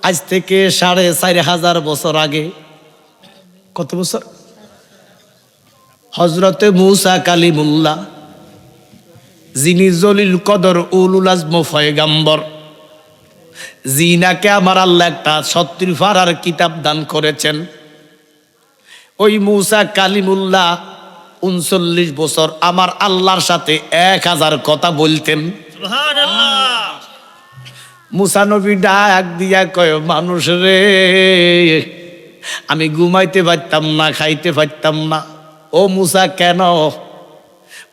আজ থেকে 4500 বছর আগে, কত বছর? হযরতে মূসা কালিমুল্লাহ, যিনি জলিল কদর উলুল আজম পয়গম্বর, জিনাকে আমার আল্লাহ একটা 36 পারার কিতাব দান করেছেন। ওই মূসা কালিমুল্লাহ 39 বছর আমার আল্লাহর সাথে 1000 কথা বলতেন। সুবহানাল্লাহ। মূসা নবী ডাক দিয়া কয়, মানুষ রে, আমি ঘুমাইতে পারতাম না, খাইতে পারতাম না। ও মূসা কেন?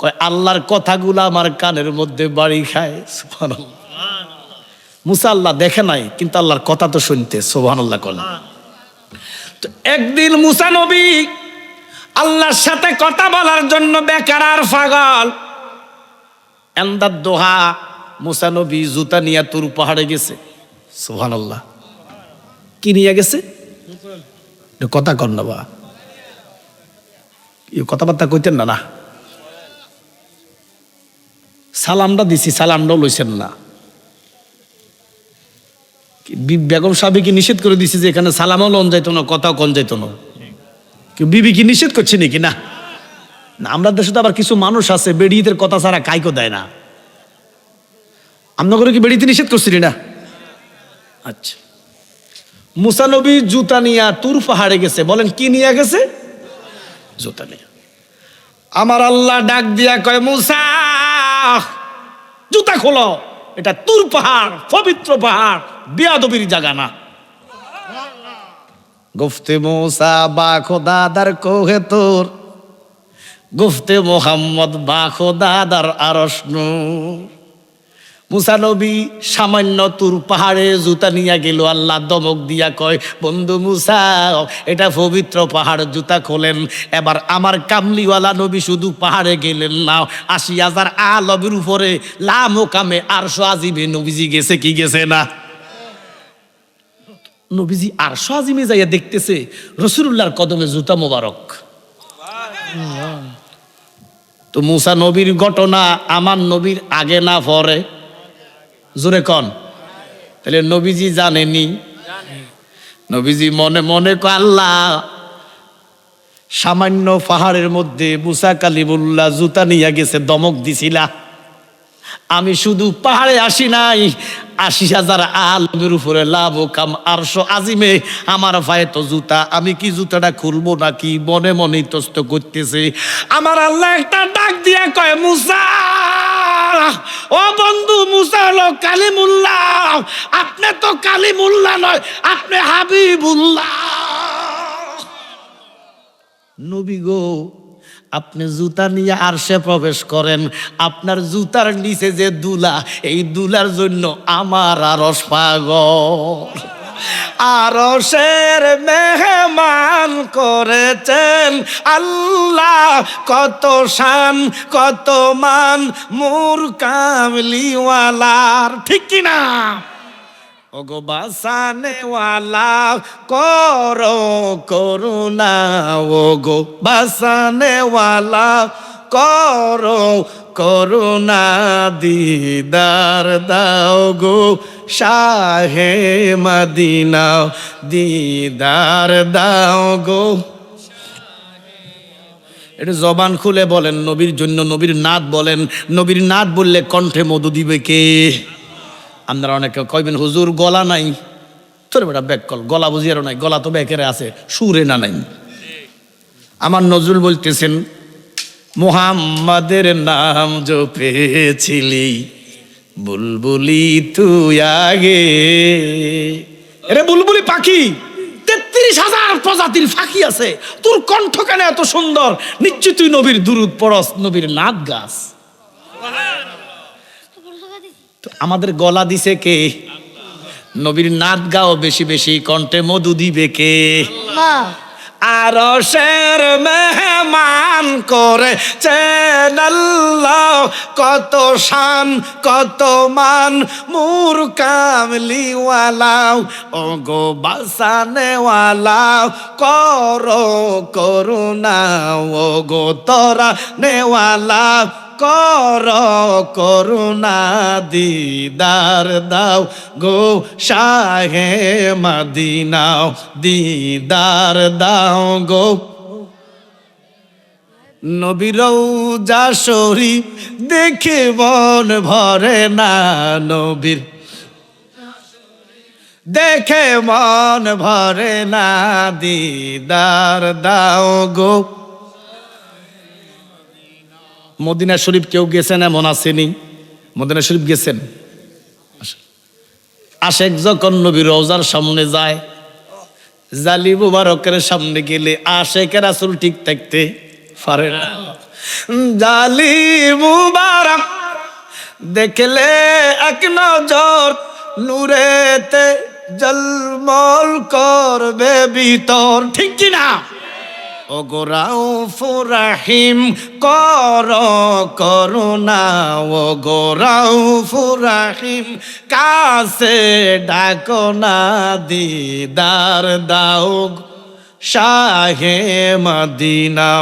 কয় আল্লাহর কথাগুলো আমার কানের মধ্যে বাড়ি খায়। সুবহানাল্লাহ। মূসা আল্লাহ দেখে নাই, কিন্তু আল্লাহর কথা তো শুনতে। সুবহানাল্লাহ। তো একদিন মূসা নবী আল্লাহর সাথে কথা বলার জন্য বেকার আর পাগল, এন্দার দোহা মূসা নবী জুতা নিয়ে তুর পাহাড়ে গেছে। সুবহানাল্লাহ। কি নিয়ে গেছে? কথা কর না বা, কথাবার্তা কইতেন না। না, সালামটা দিছি, সালামটাও লইছেন না। বেগম সাহেব কি নিষেধ করে দিছে যে এখানে সালামও লন যাইতো না, কথাও কন যাইতো না? কেউ বিবি কি নিষেধ করছে নাকি? না, আমরা দেশে তো আবার কিছু মানুষ আছে বেড়িদের কথা ছাড়া কাইকো দেয় না। আমরা করে কি বেড়িতে নিষেধ করছিলি না? আচ্ছা, মূসা নবী জুতা নিয়ে তুর পাহাড়ে গেছে। বলেন কি নিয়ে গেছে? জুতা নিয়ে। আমার আল্লাহ ডাক দিয়া কয়, মূসা জুতা খোলো, এটা তুর পাহাড়, পবিত্র পাহাড়, বেয়াদবির জায়গা না। গুফতে মূসা বা খোদা দার কোহে তোর, গুফতে মোহাম্মদ বা খোদা দার আরশ নূর। মূসা নবী সামান্য তুর পাহাড়ে জুতা নিয়ে গেল। আল্লাহ দমক দিয়া কয়, বন্ধু মূসা, এটা পবিত্র পাহাড়, জুতা খোলেন। এবার আমার কামলিওয়ালা নবী শুধু পাহাড়ে গেলেন না, 80,000 আলমের উপরে লামোকামে আরশ আজিমে নবীজি গেছে কি গেছে না? নবীজি আরশ আজিমে যাইয়া দেখতেছে রাসূলুল্লাহর কদমে জুতা মোবারক। তো মূসা নবীর ঘটনা আমার নবীর আগে না পরে? জোরে কন। তাহলে নবীজি জানেনি? নবীজি মনে মনে কয়, আল্লাহ সামান্য পাহাড়ের মধ্যে মূসা কালিমুল্লাহ জুতা নিয়ে গেছে, দমক দিছিলা। আমি শুধু পাহাড়ে আসি নাই, 80,000 আলমের উপরে লাভ কাম আরশ আজিমে আমার পায়ে তো জুতা, আমি কি জুতাটা খুলবো নাকি? মনে মনে তস্ত করতেছে। আমার আল্লাহ একটা ডাক দিয়া কয়, মূসা, ও বন্ধু মূসা হলো কালিমুল্লাহ, আপনি তো কালিমুল্লাহ নয়, আপনি হাবিবুল্লাহ। নবী গো, আপনি জুতা নিয়ে আরশে প্রবেশ করেন, আপনার জুতার নিচে যে দুলা, এই দুলার জন্য আমার আরশ পাগল। আরশের মেহমান করেছেন আল্লাহ, কত শান কত মান মোর কামলিওয়ালার, ঠিক কিনা? ওগো বাসানেওয়ালা করো করুণা, ওগো বাসানেওয়ালা করো করুণা, দিদার দাও গো শাহে মদিনা, দিদার দাও গো। এটা জবান খুলে বলেন নবীর জন্য, নবীর নাত বলেন। নবীর নাত বললে কণ্ঠে মধু দিবে কে? আপনারা অনেকে কইবেন হুজুর গলা নাই। তোর বেটা ব্যাক কল, গলা বুঝিয়ারও নাই, গলা তো ব্যাকেরে আছে, সুরে না নাই। আমার নজরুল বলতেছেন, মুহাম্মাদের নাম জপেছিলি বুলবুলি তুই আগে। এরে বুলবুলি পাখি, 33,000 প্রজাতির পাখি আছে, তোর কণ্ঠ কেন এত সুন্দর? নিশ্চয় তুই নবীর দুরূদ পড়স, নবীর নাত গাস। আমাদের গলা দিছে কে? নবীর নাত গাও বেশি বেশি, কণ্ঠে মধু দিবে কে? আরশের মেহমান করেছেন আল্লাহ, কত শান কত মান মোর কামলিওয়ালা, ওগো বাসানেওয়ালা করো করুণা, ওগো তোরা নেওয়ালা কর করুণা দিদার দাও গো শাহে মদিনা দিদার দাও গো নবীর রওজা শরীফ দেখে মন ভরে না নবীর দেখে মন ভরে না দিদার দাও গো মদিনা শরীফ কেউ গেছেন এমন আসেনি মদিনা শরীফ গেছেন আশেক যখন নবীর রওজার সামনে যায় জালি মুবারকের সামনে গেলে আশেকের রাসূল ঠিক থাকতে পারে না জালি মুবারক দেখলে এক নজর নূরেতে জলমল করবে ভিতর ঠিক কি না ও গো রাউফুর রহিম কর করুণা ও গো রাউফুর রহিম কাছে ডাকো না দিদার দাও শাহে মদিনা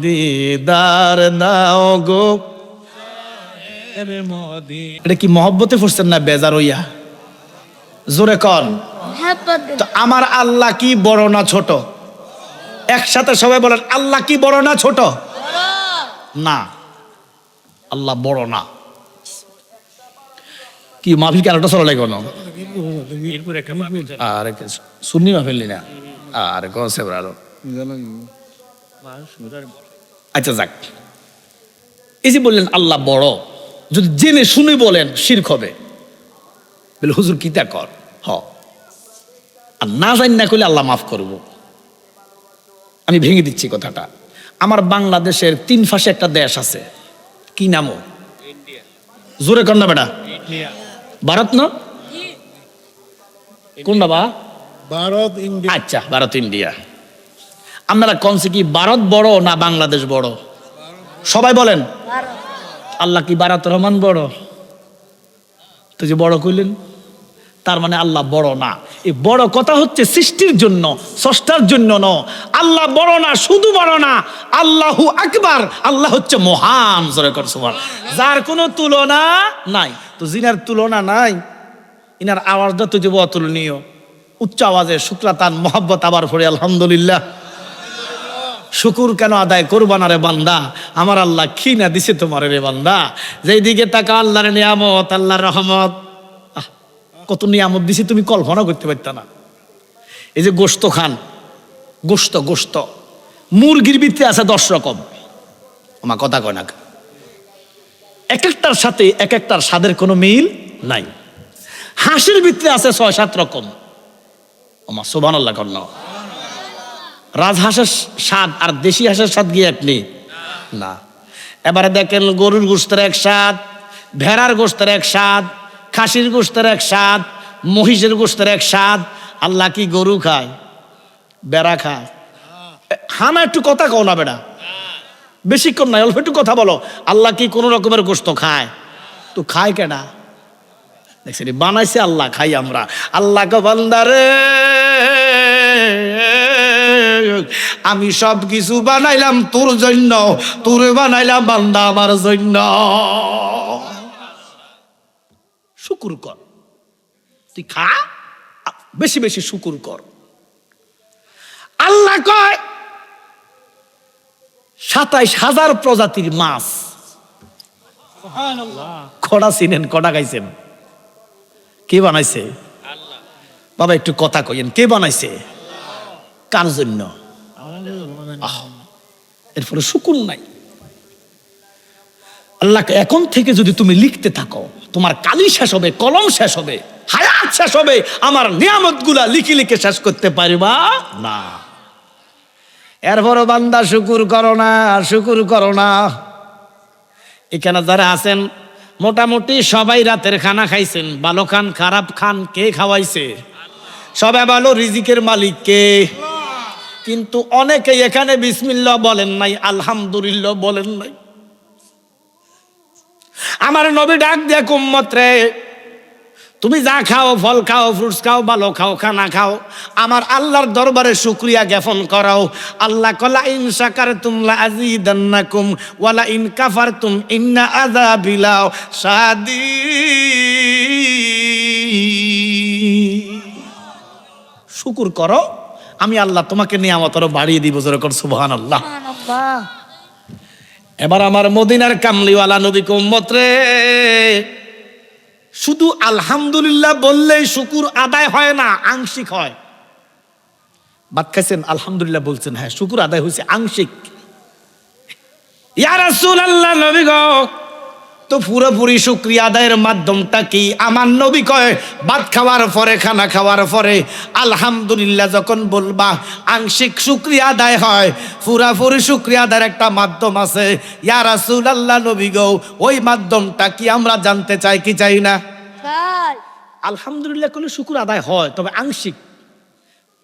দিদার দাও গো এটা কি মহব্বতে ফুরছেন না বেজার হইয়া জোরে কন তো আমার আল্লাহ কি বড় না ছোট একসাথে সবাই বলেন আল্লাহ কি বড় না ছোট না আল্লাহ বড় না কি মাহফিল কি আরেকটা চলা লাগবে না আর সুন্নি মাহফিল না আর কসে ব্রারো আচ্ছা যাক এই যে বললেন আল্লাহ বড় যদি জেনে শুনে বলেন শিরক হবে বলে হুজুর কিতা কর আর না জানি না করলে আল্লাহ মাফ করবো আমি ভেঙে দিচ্ছি কথাটা আমার বাংলাদেশের 3 পাশে একটা দেশ আছে কি নামও জোরে কর না বেটা ভারত না কোনটা বা ভারত ইন্ডিয়া আচ্ছা ভারত ইন্ডিয়া আপনারা কোনছে কি ভারত বড় না বাংলাদেশ বড় সবাই বলেন আল্লাহ কি ভারত রহমান বড় তো যে বড় কইলেন তার মানে আল্লাহ বড় না এই বড় কথা হচ্ছে সৃষ্টির জন্য স্রষ্টার জন্য ন আল্লাহ বড় না শুধু বড় না আল্লাহু আকবার আল্লাহ হচ্ছে মহান জোরে কর সুবহান যার কোনো তুলনা নাই তো জিনার তুলনা নাই ইনার আওয়াজটা তো যে অতুলনীয় উচ্চ আওয়াজে শুকরাতান মোহাব্বত আবার পড়ে আলহামদুলিল্লাহ শুকুর কেন আদায় করবা না রে বান্দা আমার আল্লাহ কি না দিছে তোমার রে বান্দা যেই দিকে তাকা আল্লাহর নিয়ামত আল্লাহর রহমত কত নিয়ামত দিছি তুমি কল্পনা করতে পারত না এই যে গোশত খান গোশত গোশত মুরগির ভিতরে আছে 10 রকম আমার কথা কয় না এক একটার সাথে এক একটার স্বাদের কোনো মিল নাই হাঁসের ভিতরে আছে 6-7 রকম আমার সুবহানাল্লাহ কর না রাজহাঁসের স্বাদ আর দেশি হাঁসের স্বাদ গিয়ে আপনি না এবারে দেখেন গরুর গোশতের এক স্বাদ ভেড়ার গোশতের এক স্বাদ খাসির গোশতের এক স্বাদ মহিষের গোশতের এক স্বাদ আল্লাহ কি গরু খায় বেড়া খায় হানা একটু কথা কও না বেড়া বেশিক্ষণ নাই অল্প একটু কথা বলো আল্লাহ কি কোন রকমের গোশত খায় তো খায় কেডা দেখছেন বানাইছে আল্লাহ খাই আমরা আল্লাহকে বান্দারে আমি সব কিছু বানাইলাম তোর জন্য তোরে বানাইলাম বান্দা আমার জন্য শুকুর কর তুই খা বেশি বেশি শুকুর কর আল্লাহ কয় 27,000 প্রজাতির মাছ খড়া চিনেন কটা খাইছেন কে বানাইছে বাবা একটু কথা কইেন কে বানাইছে কার জন্য এরপরে শুকুর নাই আল্লাহকে এখন থেকে যদি তুমি লিখতে থাকো তোমার কালি শেষ হবে কলম শেষ হবে হায়াত শেষ হবে আমার নিয়ামত গুলা লিখে লিখে শেষ করতে পারবা না এরপরও বান্দা শুকুর করো না শুকুর করো না এখানে যারা আছেন মোটামুটি সবাই রাতের খানা খাইছেন ভালো খান খারাপ খান কে খাওয়াইছে সবাই ভালো রিজিকের মালিক কে কিন্তু অনেকে এখানে বিসমিল্লাহ বলেন নাই আলহামদুলিল্লাহ বলেন নাই আমার নবী ডাক দিয়া উম্মত রে তুমি যা খাও, ফল খাও, ফ্রুটস খাও, ভালো খাও, খানা খাও, আমার আল্লাহর দরবারে শুকরিয়া জ্ঞাপন করাও। আল্লাহ কলা ইন শাকারতুম লা আযীদান্নাকুম ওয়া লা ইন কাফারতুম ইন্না আযাবি লাশাদীদ। শুকর করো, আমি আল্লাহ তোমাকে নিয়ামত আরো বাড়িয়ে দিব। যেরকম সুবহানাল্লাহ। এবার আমার মদিনার কামলিওয়ালা নবীকে উম্মত রে, শুধু আলহামদুলিল্লাহ বললেই শুকুর আদায় হয় না, আংশিক হয়। ভাত খাইছেন, আলহামদুলিল্লাহ বলছেন, হ্যাঁ শুকুর আদায় হয়েছে আংশিক। ইয়া রাসূলুল্লাহ, নবী গো, তো পুরোপুরি শুকরিয়া আদায়ের মাধ্যমটা কি? আমার নবী কয়, ভাত খাওয়ার পরে, খানা খাওয়ার পরে আলহামদুলিল্লাহ যখন বলবা, আংশিক শুকরিয়া আদায় হয়। পুরাপুরি শুকরিয়া আদায়ের একটা মাধ্যম আছে। ইয়া রাসূলুল্লাহ, নবী গো, ওই মাধ্যমটা কি আমরা জানতে চাই কি চাই না? আলহামদুলিল্লাহ করলে শুকুর আদায় হয়, তবে আংশিক।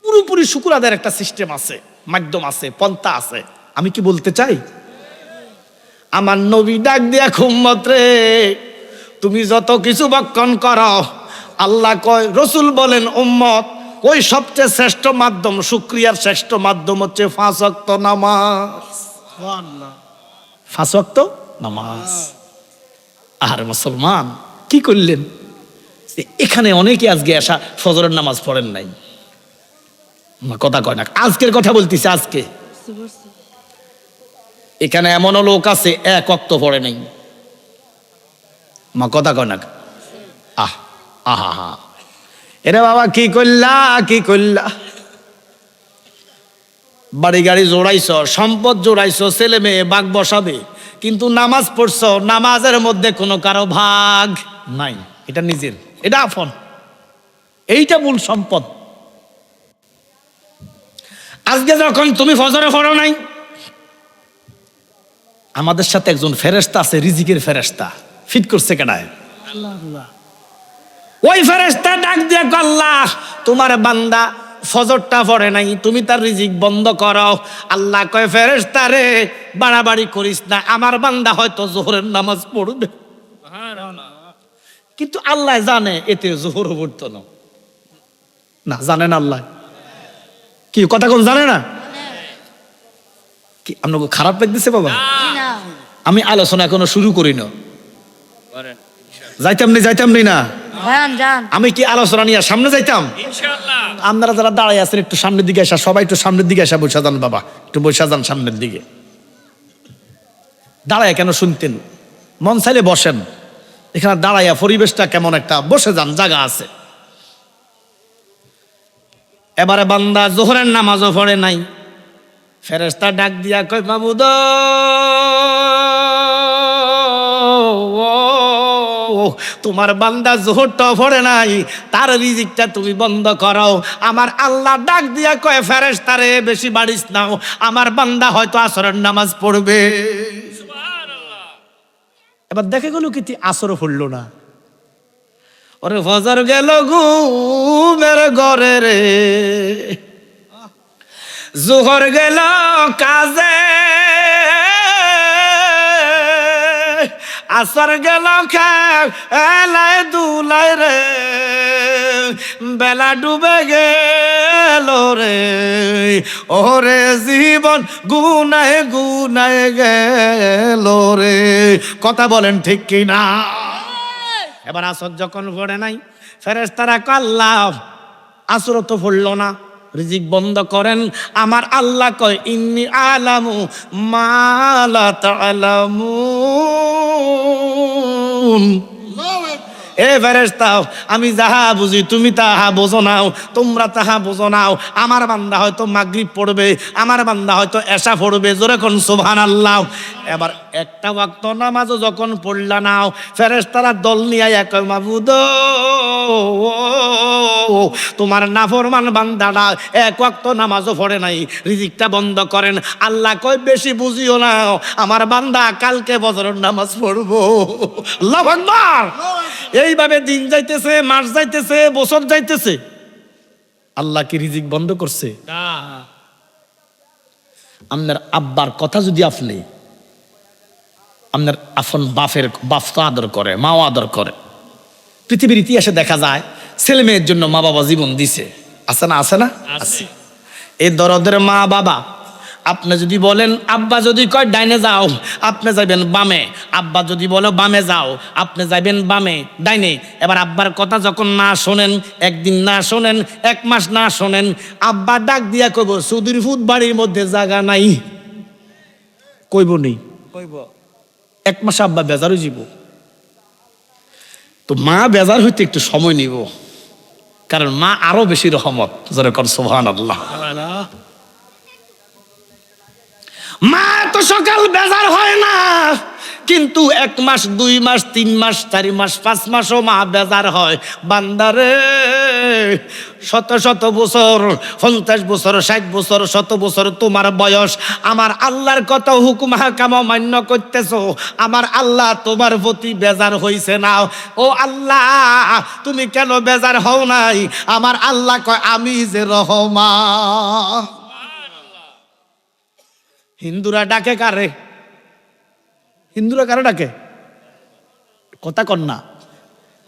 পুরোপুরি শুকুর আদায়ের একটা সিস্টেম আছে, মাধ্যম আছে, পন্থা আছে। আমি কি বলতে চাই? আমার নবী ডাক দিয়া, উম্মত রে, তুমি যত কিছু বক্ষণ করো, আল্লাহ কয়, রসুল বলেন, উম্মত, ওই সবচেয়ে শ্রেষ্ঠ মাধ্যম, শুকরিয়ার শ্রেষ্ঠ মাধ্যম হচ্ছে 5 ওয়াক্ত নামাজ। 5 ওয়াক্ত নামাজ। আর মুসলমান কি করলেন? এখানে অনেকে আজকে আসা ফজরের নামাজ পড়েন নাই। কথা কয় না, আজকের কথা বলতেছি। আজকে এখানে এমনও লোক আছে 1 ওয়াক্ত পড়ে নাই। মা কথা কয় না। আহা, এরে বাবা, কি করলা, কি করলা? বাড়ি গাড়ি জোড়াইছ, সম্পদ জোড়াইছ, ছেলে মেয়ে বাঘ বসাবে, কিন্তু নামাজ পড়ছ, নামাজের মধ্যে কোনো কারো ভাগ নাই। এটা নিজের, এটা আপন, এইটা মূল সম্পদ। আজকে যখন তুমি ফজরে পড়ো নাই, আমাদের সাথে একজন ফেরেশতা আছে, রিজিকের ফেরেশতা, ফিট করছে কেডায়? আল্লাহ। ওই ফেরেশতা ডাক দিয়ে, আল্লাহ, তোমার বান্দা ফজরটা পড়ে নাই, তুমি তার রিজিক বন্ধ করো। আল্লাহ কয়, ফেরেশতা রে, বাড়াবাড়ি করিস না, আমার বান্দা হয়তো যোহরের নামাজ পড়বে। কিন্তু আল্লাহ জানে এতে যোহর পড়তো না। জানেন আল্লাহ? কি কথা কোন জানে না? কি আপনাকে খারাপ লাগতেছে বাবা? আমি আলোচনা এখনো শুরু করি না। যাইতাম না। আমি কি আলোচনা নিয়ে সামনে যাইতাম? আপনারা যারা দাঁড়ায় আছেন একটু সামনের দিকে আসা, সবাই একটু সামনের দিকে আসা, বসে যান বাবা, একটু বসে যান সামনের দিকে। দাঁড়ায় কেন শুনতেন? মন চাইলে বসেন, এখানে দাঁড়াইয়া পরিবেশটা কেমন একটা, বসে যান, জায়গা আছে। এবারে বান্দা যোহরের নামাজও পড়ে নাই, ফেরেশতা ডাক দিয়া কয়, মাবুদ, তোমার বান্দা যোহরটা পড়ে নাই, তার রিজিকটা তুমি বন্ধ করো। আমার আল্লাহ ডাক দিয়া কয়, ফেরেশতারে, বেশি বাড়িস নাও, আমার বান্দা হয়তো আসরের নামাজ পড়বে। এবার দেখে গেল কি আসরও পড়লো না। ওরে ফজর গেল ঘুমের ঘরে রে, যোহর গেল কাজে, আসর গেল খেলায় দুলায় রে, বেলা ডুবে গেল রে, ওরে জীবন গুনায় গুনায় গেল রে। কথা বলেন ঠিক কিনা? এবার আসর যখন পড়ে নাই, ফেরেশতারা আল্লাহ আসর তো পড়লো না, রিজিক বন্ধ করেন। আমার আল্লাহ কয়, ইন্নী আলামু মা লা তা'লামুন। এ ফেরেশতা, আমি যাহা বুঝি তুমি তাহা বোঝো নাও, তোমরা তাহা বোঝো নাও। আমার বান্দা হয়তো মাগরিব পড়বে, আমার বান্দা হয়তো এশা পড়বে, জোরে কোন সুবহানাল্লাহ। এবার একটা ওয়াক্ত নামাজও যখন পড়লা নাও, ফেরেশতারা দল নিয়ে এক, মাবুদ, তোমার নাফরমান বান্দাটা 1 ওয়াক্ত নামাজও পড়ে নাই, রিজিকটা বন্ধ করেন। আল্লাহ কয়, বেশি বুঝিও না, আমার বান্দা কালকে ফজরের নামাজ পড়বো। আল্লাহু আকবার। এইভাবে দিন যাইতেছে, মাস যাইতেছে, বছর যাইতেছে, আল্লাহ কি রিজিক বন্ধ করছে? আপনার আব্বার কথা যদি আপনি, আপনার আপন বাপ তো আদর করে, মাও আদর করে, পৃথিবীর ইতিহাসে দেখা যায় ছেলে মেয়ের জন্য মা বাবা জীবন দিছে, আছে না? আছে না? আছে। এই দরদের মা বাবা, আপনি যদি বলেন আব্বা যদি কয় ডাইনে যাও, আপনি যাবেন বামে। আব্বা যদি বলো বামে যাও, আপনি যাবেন বামে ডাইনে। এবার আব্বার কথা যখন না শোনেন, একদিন না শোনেন, 1 মাস না শোনেন, আব্বা ডাক দিয়া কইব সুদূর ফুট বাড়ির মধ্যে জায়গা নাই। কইব নেই, কইব 1 মাস আব্বা বেজার হয়ে যাব। তো মা বেজার হইতে একটু সময় নিব, কারণ মা আরো বেশি রহমত। যেরকম সুবহানাল্লাহ। মা তো সকাল বেজার হয় না, কিন্তু 1 মাস 2 মাস 3 মাস 4 মাস 5 মাসও মা বেজার হয়। বান্দারে, শত শত বছর, 50 বছর 60 বছর 100 বছর তোমার বয়স, আমার আল্লাহর কত হুকুম হাকাম মান্য করতেছো, আমার আল্লাহ তোমার প্রতি বেজার হইছে না। ও আল্লাহ, তুমি কেন বেজার হও নাই? আমার আল্লাহ কয় আমি যে রহমান। হিন্দুরা ডাকে কারে? হিন্দুরা কারে ডাকে? কথা কন না।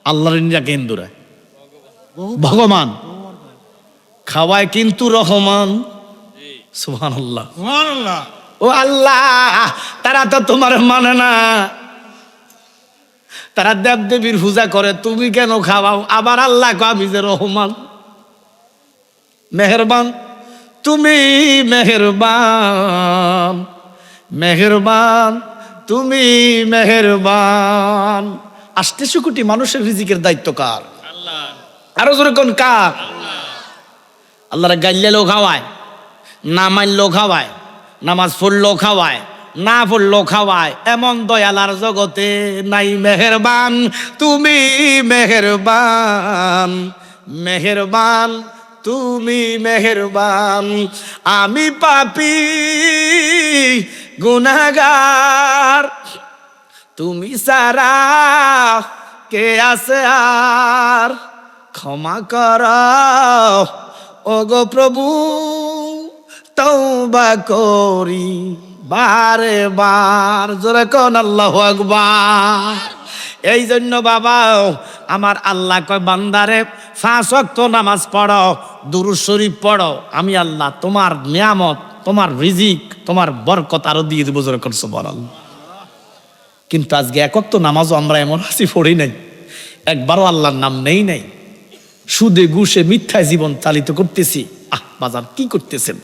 আল্লাহর ডাকে হিন্দুরা ভগবান, খাওয়ায় কিন্তু রহমান। সুবহানাল্লাহ, সুবহানাল্লাহ। ও আল্লাহ, তারা তো তোমার মানে না, তারা দেব দেবীর পূজা করে, তুমি কেন খাওয়াও? আবার আল্লাহ কয় আমি যে রহমান, মেহেরবান। তুমি মেহেরবান, মেহেরবান, তুমি মেহেরবান। 800 কোটি মানুষের রিজিকের দায়িত্ব কার? আল্লাহ। আরো জোরে কোন কার? আল্লাহর গাইলেও খাওয়ায়, না মানলেও খাওয়ায়, নামাজ পড়লেও খাওয়ায়, না পড়লেও খাওয়ায়। এমন দয়ালার জগতে নাই। মেহেরবান, তুমি মেহেরবান, মেহেরবান, তুমি মেহেরবান। আমি পাপী গুনাহগার, তুমি সারা কে আছে আর? ক্ষমা কর ওগো প্রভু, তওবা করি বারে বার। জোরে কোন আল্লাহু আকবার। এই জন্য বাবা, আমার আল্লাহ কয় বান্দারে 5 ওয়াক্ত নামাজ পড়ো, দুরূদ শরীফ পড়ো, আমি আল্লাহ তোমার নিয়ামত, তোমার রিজিক, তোমার বরকত আরো দিয়ে দেবো। জোরে কোন সুবহানাল্লাহ। কিন্তু আজকে 1 ওয়াক্ত নামাজও আমরা এমন আছি পড়ি নাই, একবারও আল্লাহর নাম নেই নাই, সুদে ঘুষে মিথ্যায় জীবন চালিত করতেছি। বাজার কি করতেছেন,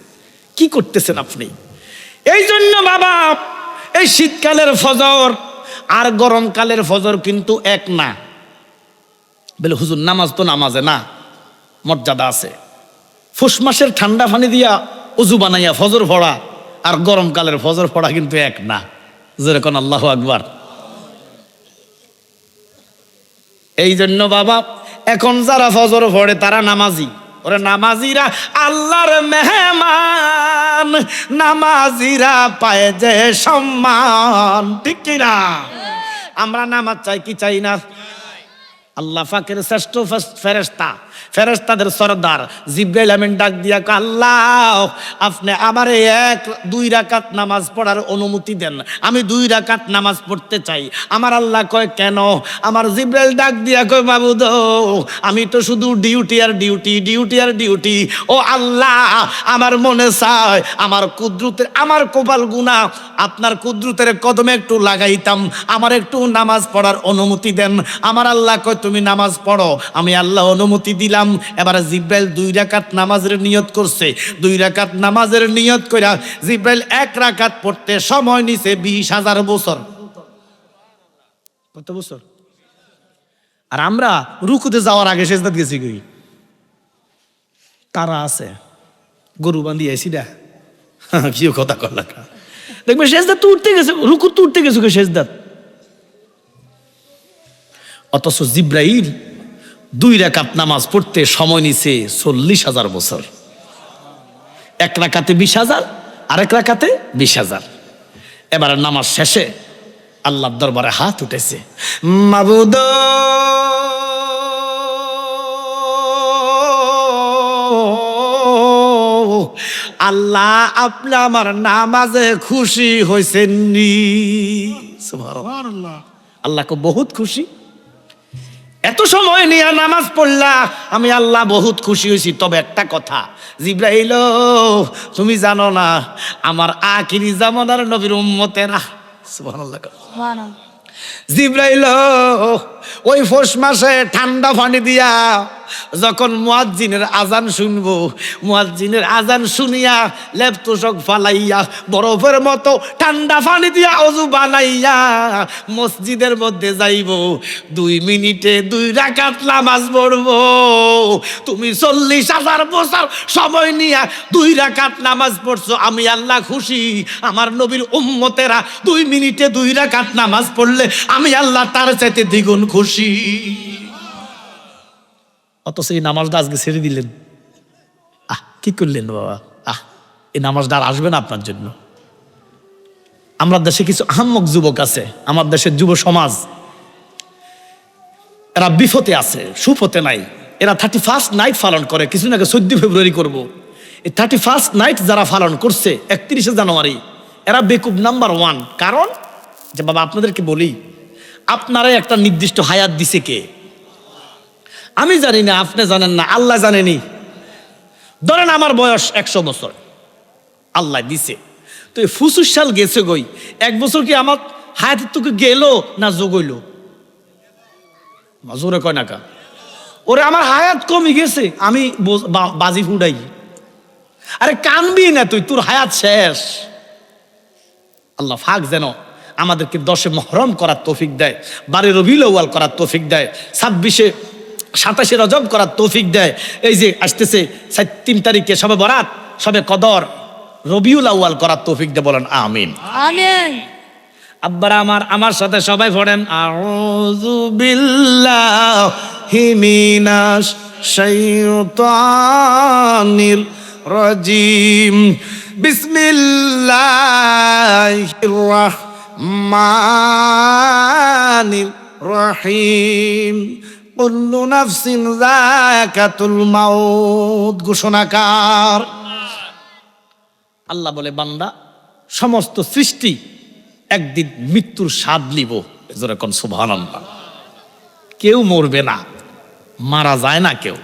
কি করতেছেন আপনি? এই জন্য বাবা, এই শীতকালের ফজর আর গরমকালের ফজর কিন্তু এক না। বলে হুজুর নামাজ তো নামাজে না, মর্যাদা আছে। ফুস মাসের ঠান্ডা পানি দিয়া উজু বানাইয়া ফজর পড়া আর গরমকালের ফজর পড়া কিন্তু এক না। যেরকম আল্লাহু আকবার। এই জন্য বাবা, এখন যারা ফজর পড়ে তারা নামাজি। ওরে নামাজিরা আল্লাহর মেহমান, নামাজিরা পায় যে সম্মান। ঠিক কিনা? আমরা নামাজ চাই কি চাই না? আল্লাহ পাকের শ্রেষ্ঠ ফেরেশতা, ফেরেশতাদের সরদার জিবরাইল আমিন ডাক দিয়া কয়, আল্লাহ আপনি আমারে 1-2 রাকাত নামাজ পড়ার অনুমতি দেন, আমি 2 রাকাত নামাজ পড়তে চাই। আমার আল্লাহ কয় কেন? আমার জিবরাইল ডাক দিয়া কয়, মাবুদ আমি তো শুধু ডিউটি আর ডিউটি, ডিউটি আর ডিউটি। ও আল্লাহ, আমার মনে চায় আমার কুদরতের, আমার কপাল গুনাহ, আপনার কুদরতের কদমে একটু লাগাইতাম, আমার একটু নামাজ পড়ার অনুমতি দেন। আমার আল্লাহ কয় তুমি নামাজ পড়ো। আমি আল্লাহ অনুমতি দিলাম। এবার জিবরাইল 2 রাকাত নামাজের নিয়ত করছে। 2 রাকাত নামাজের নিয়ত কইরা জিবরাইল 1 রাকাত পড়তে সময় নিছে 20,000 বছর। কত বছর? আর আমরা রুকুতে যাওয়ার আগে সেজদাত গেছি কই? তারা আছে গরু বান্ধি আইছি না, কি কথা কল্লা। দেখবে সেজদাত তো উঠতে গেছে, রুকু তো উঠতে গেছে সেজদাত। অথচ জিবরাইল 2 রাকাত নামাজ পড়তে সময় নিছে 40,000 বছর। 1 রাকাতে 20,000, আরেক রাকাতে 20,000। এবার নামাজ শেষে আল্লাহর দরবারে হাত উঠেছে, মাবুদ আল্লাহ আপনি আমার নামাজে খুশি হয়েছেন নি? সুবহানাল্লাহ। আল্লাহকে বহুত খুশি। এত সময় নিয়ে নামাজ পড়লা, আমি আল্লাহ বহুত খুশি হয়েছি। তবে একটা কথা, জিব্রাইল তুমি জানো না আমার আখিরি জামানার নবীর উম্মতেরা, সুবহানাল্লাহ, জিব্রাইল ওই পৌষ মাসে ঠান্ডা পানি দিয়া যখন মুয়াজ্জিনের আজান শুনবো, মুয়াজ্জিনের আজান শুনিয়া লেপ তোষক ফালাইয়া বরফের মতো ঠান্ডা পানি দিয়া অজু বানাইয়া মসজিদের মধ্যে যাইব, 2 মিনিটে 2 রাকাত নামাজ পড়বো। তুমি 40,000 বছর সময় নিয়া 2 রাকাত নামাজ পড়ছো, আমি আল্লাহ খুশি। আমার নবীর উম্মতেরা 2 মিনিটে 2 রাকাত নামাজ পড়লে আমি আল্লাহ তার চাইতে দ্বিগুণ খুশি। অথচ এই নামাজটা আজকে ছেড়ে দিলেন। কি করলেন বাবা? এই নামাজটা আর আসবে না আপনার জন্য। আমরা দেশে কিছু আহাম্মক যুবক আছে, আমার দেশের যুব সমাজ, এরা বিপথে আছে, সুপথে নাই। এরা 31st নাইট পালন করে, কিছুদিন আগে 14 ফেব্রুয়ারি করব। এই 31st নাইট যারা পালন করছে 31শে জানুয়ারি, এরা বেকুব নাম্বার 1। কারণ যে বাবা আপনাদেরকে বলি, আপনারা একটা নির্দিষ্ট হায়াত দিছে কে? আমি জানি না, আপনি জানেন না, আল্লাহ জানেনি। ধরেন আমার বয়স 100 বছর আল্লাহ দিছে, তো 25 সাল গেছে গই, 1 বছর কি আমার হায়াতের তোকে গেল না যোগ হইল? জোরে কয় না কা? ওরে আমার হায়াত কমে গেছে, আমি বাজি ফুডাই। আরে কানবি না তুই, তোর হায়াত শেষ। আল্লাহ ফাক যেন আমাদেরকে 10 মুহররম করার তৌফিক দেয়, 12 রবিউল আউয়াল করার তৌফিক দেয়, 26 27 রজব করার তৌফিক দেয়। এই যে আসতেছে 3 তারিখে শবে বরাত, শবে কদর, রবিউল আউয়াল করার তৌফিক দেয়। বলেন আমিন। আমিন। আব্বারা আমার সাথে সবাই পড়েন, আউযু বিল্লাহি মিনাশ শাইতানির রাজিম, বিসমিল্লাহির রাহমানির রহিম, কুল্লু নাফসিন যাকাতুল মাউত। ঘোষণাকার আল্লাহ বলে, বান্দা সমস্ত সৃষ্টি একদিন মৃত্যুর স্বাদ নিব। যেরকম সুবহানাল্লাহ। কেউ মরবে না, মারা যায় না কেউ,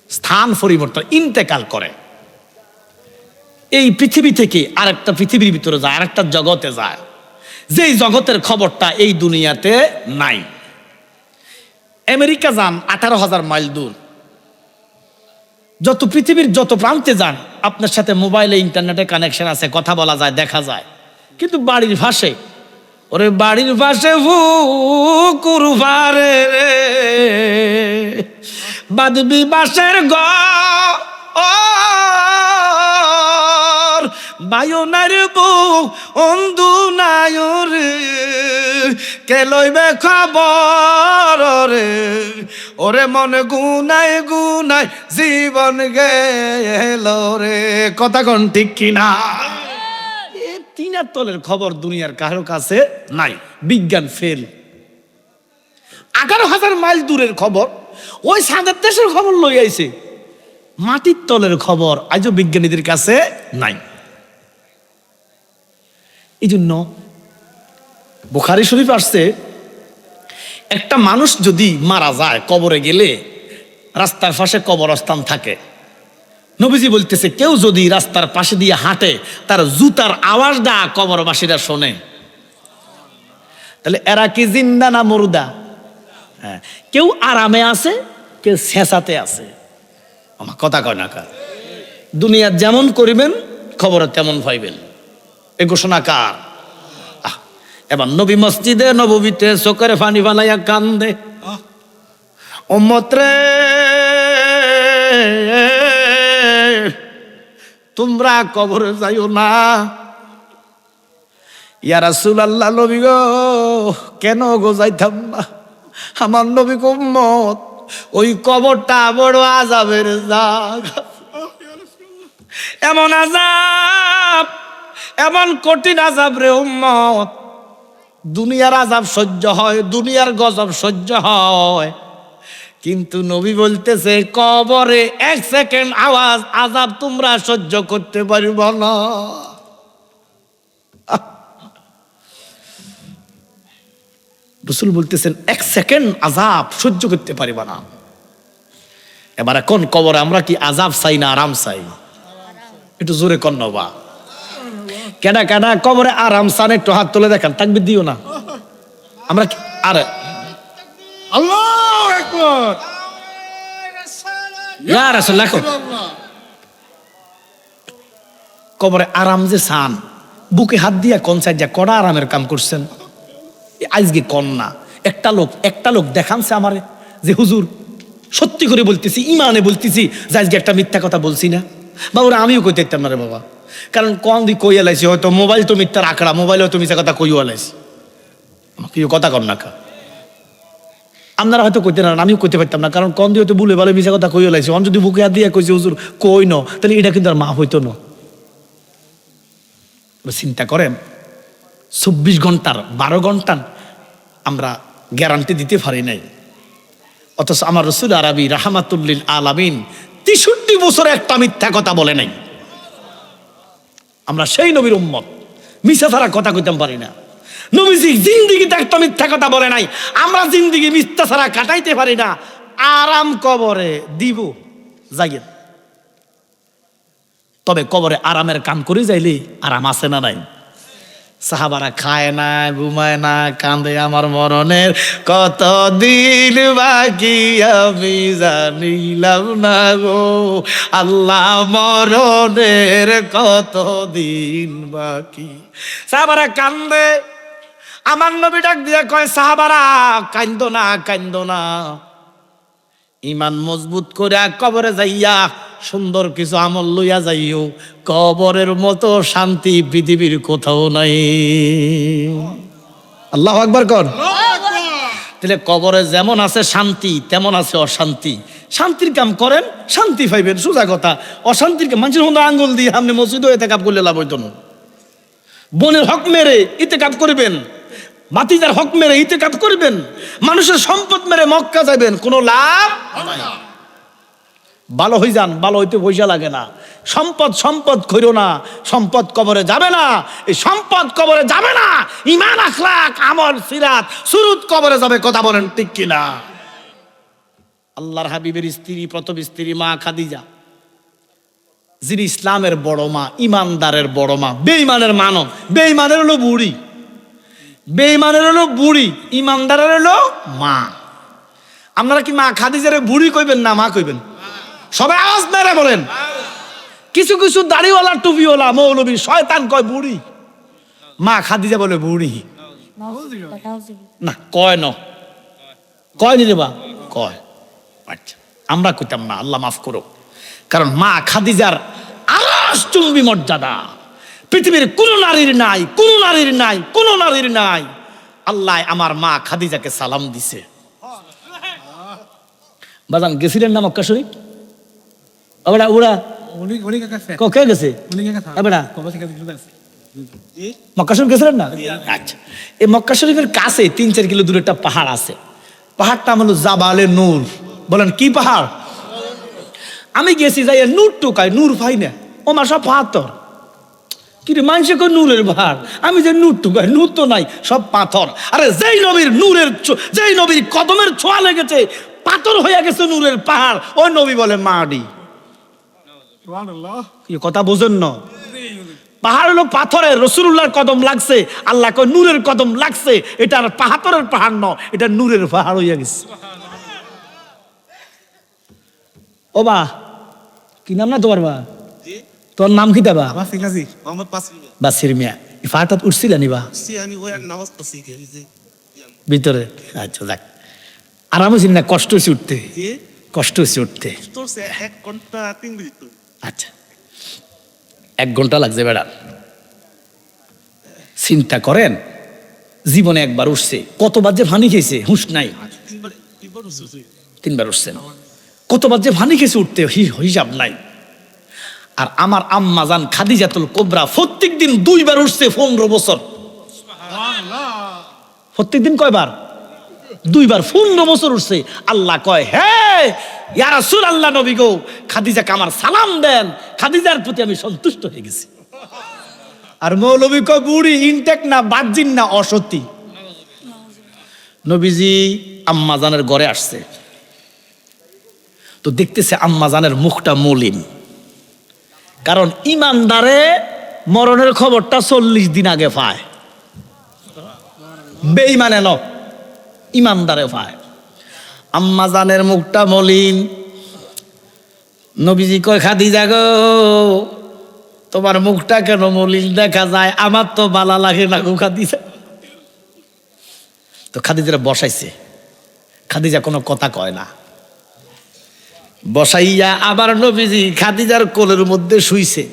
স্থান পরিবর্তন, ইন্তেকাল করে। এই পৃথিবী থেকে আরেকটা পৃথিবীর ভিতরে যায়, আরেকটা জগতে যায়, যেই জগতের খবরটা এই দুনিয়াতে নাই। আমেরিকা যান 18,000 মাইল দূর, যত পৃথিবীর যত প্রান্তে যান, আপনার সাথে মোবাইলে ইন্টারনেটে কানেকশন আছে, কথা বলা যায়, দেখা যায়। কিন্তু বাড়ির ভাষে, ওরে বাড়ির ভাষে পুকুর পারে রে, বাদবি বাসের ঘর, বায়ুনার বুক অন্ধু নাই রে, কে লইবে খবর রে, ওরে মন গুনাই গুনাই জীবন গেল রে। কথা কোন ঠিক কিনা? 3 তলের খবর দুনিয়ার কারো কাছে নাই, বিজ্ঞান ফেল। 11,000 মাইল দূরের খবর ওই সাদের দেশের খবর লই আইছে, মাটির তলের খবর আজও বিজ্ঞানীদের কাছে নাই। এই জন্য বুখারী শরীফ আসছে, একটা মানুষ যদি মারা যায়, কবরে গেলে রাস্তার পাশে কবরস্থান থাকে। নবীজি বলতেছে, কেউ যদি রাস্তার পাশে দিয়ে হাঁটে, তার জুতার আওয়াজটা কবরবাসীরা শোনে। তাহলে এরা কি জিন্দা না মুর্দা? হ্যাঁ, কেউ আরামে আছে, কেউ শেষাতে আছে। আমার কথা কয় না কার? দুনিয়া যেমন করিবেন খবরে তেমন পাইবেন, এ ঘোষণা কার? এবার নবী মসজিদে নববীতে চোখের পানি বানাইয়া কান্দে, উম্মত রে তোমরা কবরে যাইও না। ইয়া রাসূলুল্লাহ, নবী গো কেন গো যাইতাম না? আমার নবী উম্মত, ওই কবরটা বড় আযাবের জায়গা, এমন আযাব, এমন কঠিন আযাব রে উম্মত। দুনিয়ার আযাব সহ্য হয়, দুনিয়ার গজব সহ্য হয়, কিন্তু নবী বলতেছে কবরে 1 সেকেন্ড আওয়াজ আযাব তোমরা সহ্য করতে পারবে না। রাসূল বলতেছেন 1 সেকেন্ড আযাব সহ্য করতে পারিবা না। এবার কোন কবরে আমরা কি আযাব চাই না আরাম চাই? একটু জোরে কন না বা কেডা কেডা কবরে আরাম চান একটু হাত তুলে দেখান, তাকবীর দিও না। আমরা আরে আল্লাহু আকবার ইয়া রাসূল লাখো কবরে আরাম যে চান বুকে হাত দিয়া কোন সাইড যা কড়া আরামের কাম করছেন আজকে কন না। একটা লোক দেখানছে আমারে যে হুজুর সত্যি করে বলতেছি ইমানে বলতেছি যে আজকে একটা মিথ্যা কথা বলছি না বা ওরা আমিও কইতে পারতাম না রে বাবা, কারণ কন দি কই এলাইছি হয়তো মোবাইল তো মিথ্যার আঁকড়া, মোবাইল হয়তো মিথ্যা কথা কইও এলাইছি, আমাকে কথা কর না কা আপনারা হয়তো কইতে না আমিও কইতে পারতাম না, কারণ কন দিয়ে হয়তো বলে বলে মিথ্যা কথা কইও এলাইছি। অন যদি বুকে হাত দিয়ে কইছে হুজুর কই ন তাহলে এটা কিন্তু আর মা হইতো না। চিন্তা করেন 24 ঘন্টার 12 ঘন্টার আমরা গ্যারান্টি দিতে পারি নাই, অথচ আমার রাসূল আরবি রাহমাতুল্লিল আলামিন 63 বছরে একটা মিথ্যা কথা বলে নাই। আমরা সেই নবীর উম্মত, মিথ্যা ছাড়া কথা কইতাম পারি না। নবীজি জিন্দেগিতে একটা মিথ্যা কথা বলে নাই, আমরা জিন্দেগি মিথ্যা ছাড়া কাটাইতে পারি না। আরাম কবরে দিব যাইয়েন, তবে কবরে আরামের কাম করে যাইলে আরাম আছে না নাই? সাহাবারা খায় না ঘুমায় না কান্দে আমার মরণের কত দিন বাকি আমি জানিলাম না গো আল্লাহ মরণের কত দিন বাকি। সাহাবারা কান্দে, আমার নবী ডাক দিয়ে কয় সাহাবারা কান্দো না কান্দো না, ইমান মজবুত করে কবরে যাইয়া সুন্দর কিছু আমল লইয়া যাইও, কবরের মতো শান্তি পৃথিবীর কোথাও নাই। আল্লাহু আকবার কর। তাহলে কবরে যেমন আছে শান্তি তেমন আছে অশান্তি। শান্তির কাম করেন শান্তি পাইবেন, সোজা কথা। অশান্তির কাম মানুষের মধ্যে আঙ্গুল দিয়ে আপনি মসজিদে ইতিকাফ করলে লাভ হইতো না। বোনের হক মেরে ইতিকাফ করবেন, ভাতিজার হক মেরে ইতিকাফ করবেন, মানুষের সম্পদ মেরে মক্কা যাবেন, কোনো লাভ নাই। ভালো হয়ে যান, ভালো হইতে পয়সা লাগে না। সম্পদ কইরো না, সম্পদ কবরে যাবে না। এই সম্পদ কবরে যাবে না, ঈমান আখলাক আমল সিরাত সুরুত কবরে যাবে। কথা বলেন ঠিক কিনা? আল্লাহর হাবিবের স্ত্রী, প্রথম স্ত্রী মা খাদিজা, যিনি ইসলামের বড় মা, ইমানদারের বড় মা, বেঈমানের মানো, বেঈমানের হলো বুড়ি, বেঈমানের হলো বুড়ি, ইমানদারের হলো মা। আপনারা কি মা খাদিজারে বুড়ি কইবেন না মা কইবেন? সবাই আওয়াজ মেরে বলেন। কিছু কিছু দাড়িওয়ালা টুপিওয়ালা মৌলবী শয়তান কয় বুড়ি, মা খাদিজা বলে বুড়ি না, কয় ন কয় নি রে বা কয়। আচ্ছা আমরা কইতাম না, আল্লাহ মাফ করো। কারণ মা খাদিজার আরশ চুম্বি মর্যাদা পৃথিবীর কোন নারীর নাই, কোন নারীর নাই, কোন নারীর নাই। আল্লাহ আমার মা খাদিজাকে সালাম দিছে। বাজান গেছিলেন না মক্কা শরীফ? ওরা ওরা কে গেছে? মক্কা শরীফ গেছিলেন না? আচ্ছা, এই মক্কা শরীফের কাছে 3-4 কিলো দূরে একটা পাহাড় আছে। পাহাড়টা হলো জাবালে নূর। বলেন কি পাহাড়? আমি গেছি যাই নূর টুকায়, নূর পাই না, ও মা সব পাথর। কিন্তু মানুষে কয় নূরের পাহাড়, আমি যে নূর টুকায়, নূর তো নাই, সব পাথর। আরে যেই নবীর নূরের, যেই নবীর কদমের ছোঁয়া লেগেছে পাথর হয়ে গেছে নূরের পাহাড়, ওই নবী বলে মাটি। কথা বোঝেন না? পাহাড় হলো পাথরের, রাসূলুল্লাহর কদম লাগছে, আল্লাহ কয় নূরের কদম লাগছে, এটা আর পাথরের পাহাড় ন, এটা নূরের পাহাড় হইয়া গেছে। ও বা কি নাম না তোমার? বা তোর নাম কি? দেবা বাসির মিয়া। এই পাহাড়টা উঠছিলেন বা ভিতরে? আচ্ছা যাক, আরাম হয়েছিল না? কষ্ট হয়েছে উঠতে? কষ্ট হয়েছে উঠতে? আচ্ছা 1 ঘন্টা লাগছে বেড়া। চিন্তা করেন, জীবনে একবার উঠছে, কতবার যে পানি খেয়েছে হুঁশ নাই। 3বার উঠছে, কতবার যে পানি খেয়েছে উঠতে হিসাব নাই। আর আমার আম্মা জান খাদিজাতুল কুবরা প্রত্যেক দিন 2বার উঠছে 15 বছর। প্রত্যেক দিন কয়বার? 2বার, 15 বছর উঠছে। আল্লাহ কয় হে ইয়া রাসূলুল্লাহ, নবী গো খাদিজাকে আমার সালাম দেন, খাদিজার প্রতি আমি সন্তুষ্ট হয়ে গেছি। আর মৌলবী কয় বুড়ি, ইনটেক না, বাজিন না, অসতী। নবীজি আম্মাজানের ঘরে আসছে, তো দেখতেছে আম্মাজানের মুখটা মলিন, কারণ ইমানদারে মরণের খবরটা 40 দিন আগে পায়, বেঈমানে ন, ইমানদারে পায়। আম্মাজানের মুখটা মলিন। নবীজি কয়, খাদিজা গো, তোমার মুখটা কেন মলিন দেখা যায়? আমার তো বালা লাগে না গো খাদিজা। তো খাদিজারে বসাইছে, খাদিজা কোনো কথা কয় না। বসাইয়া আবার নবীজি খাদিজার কোলের মধ্যে শুইছে।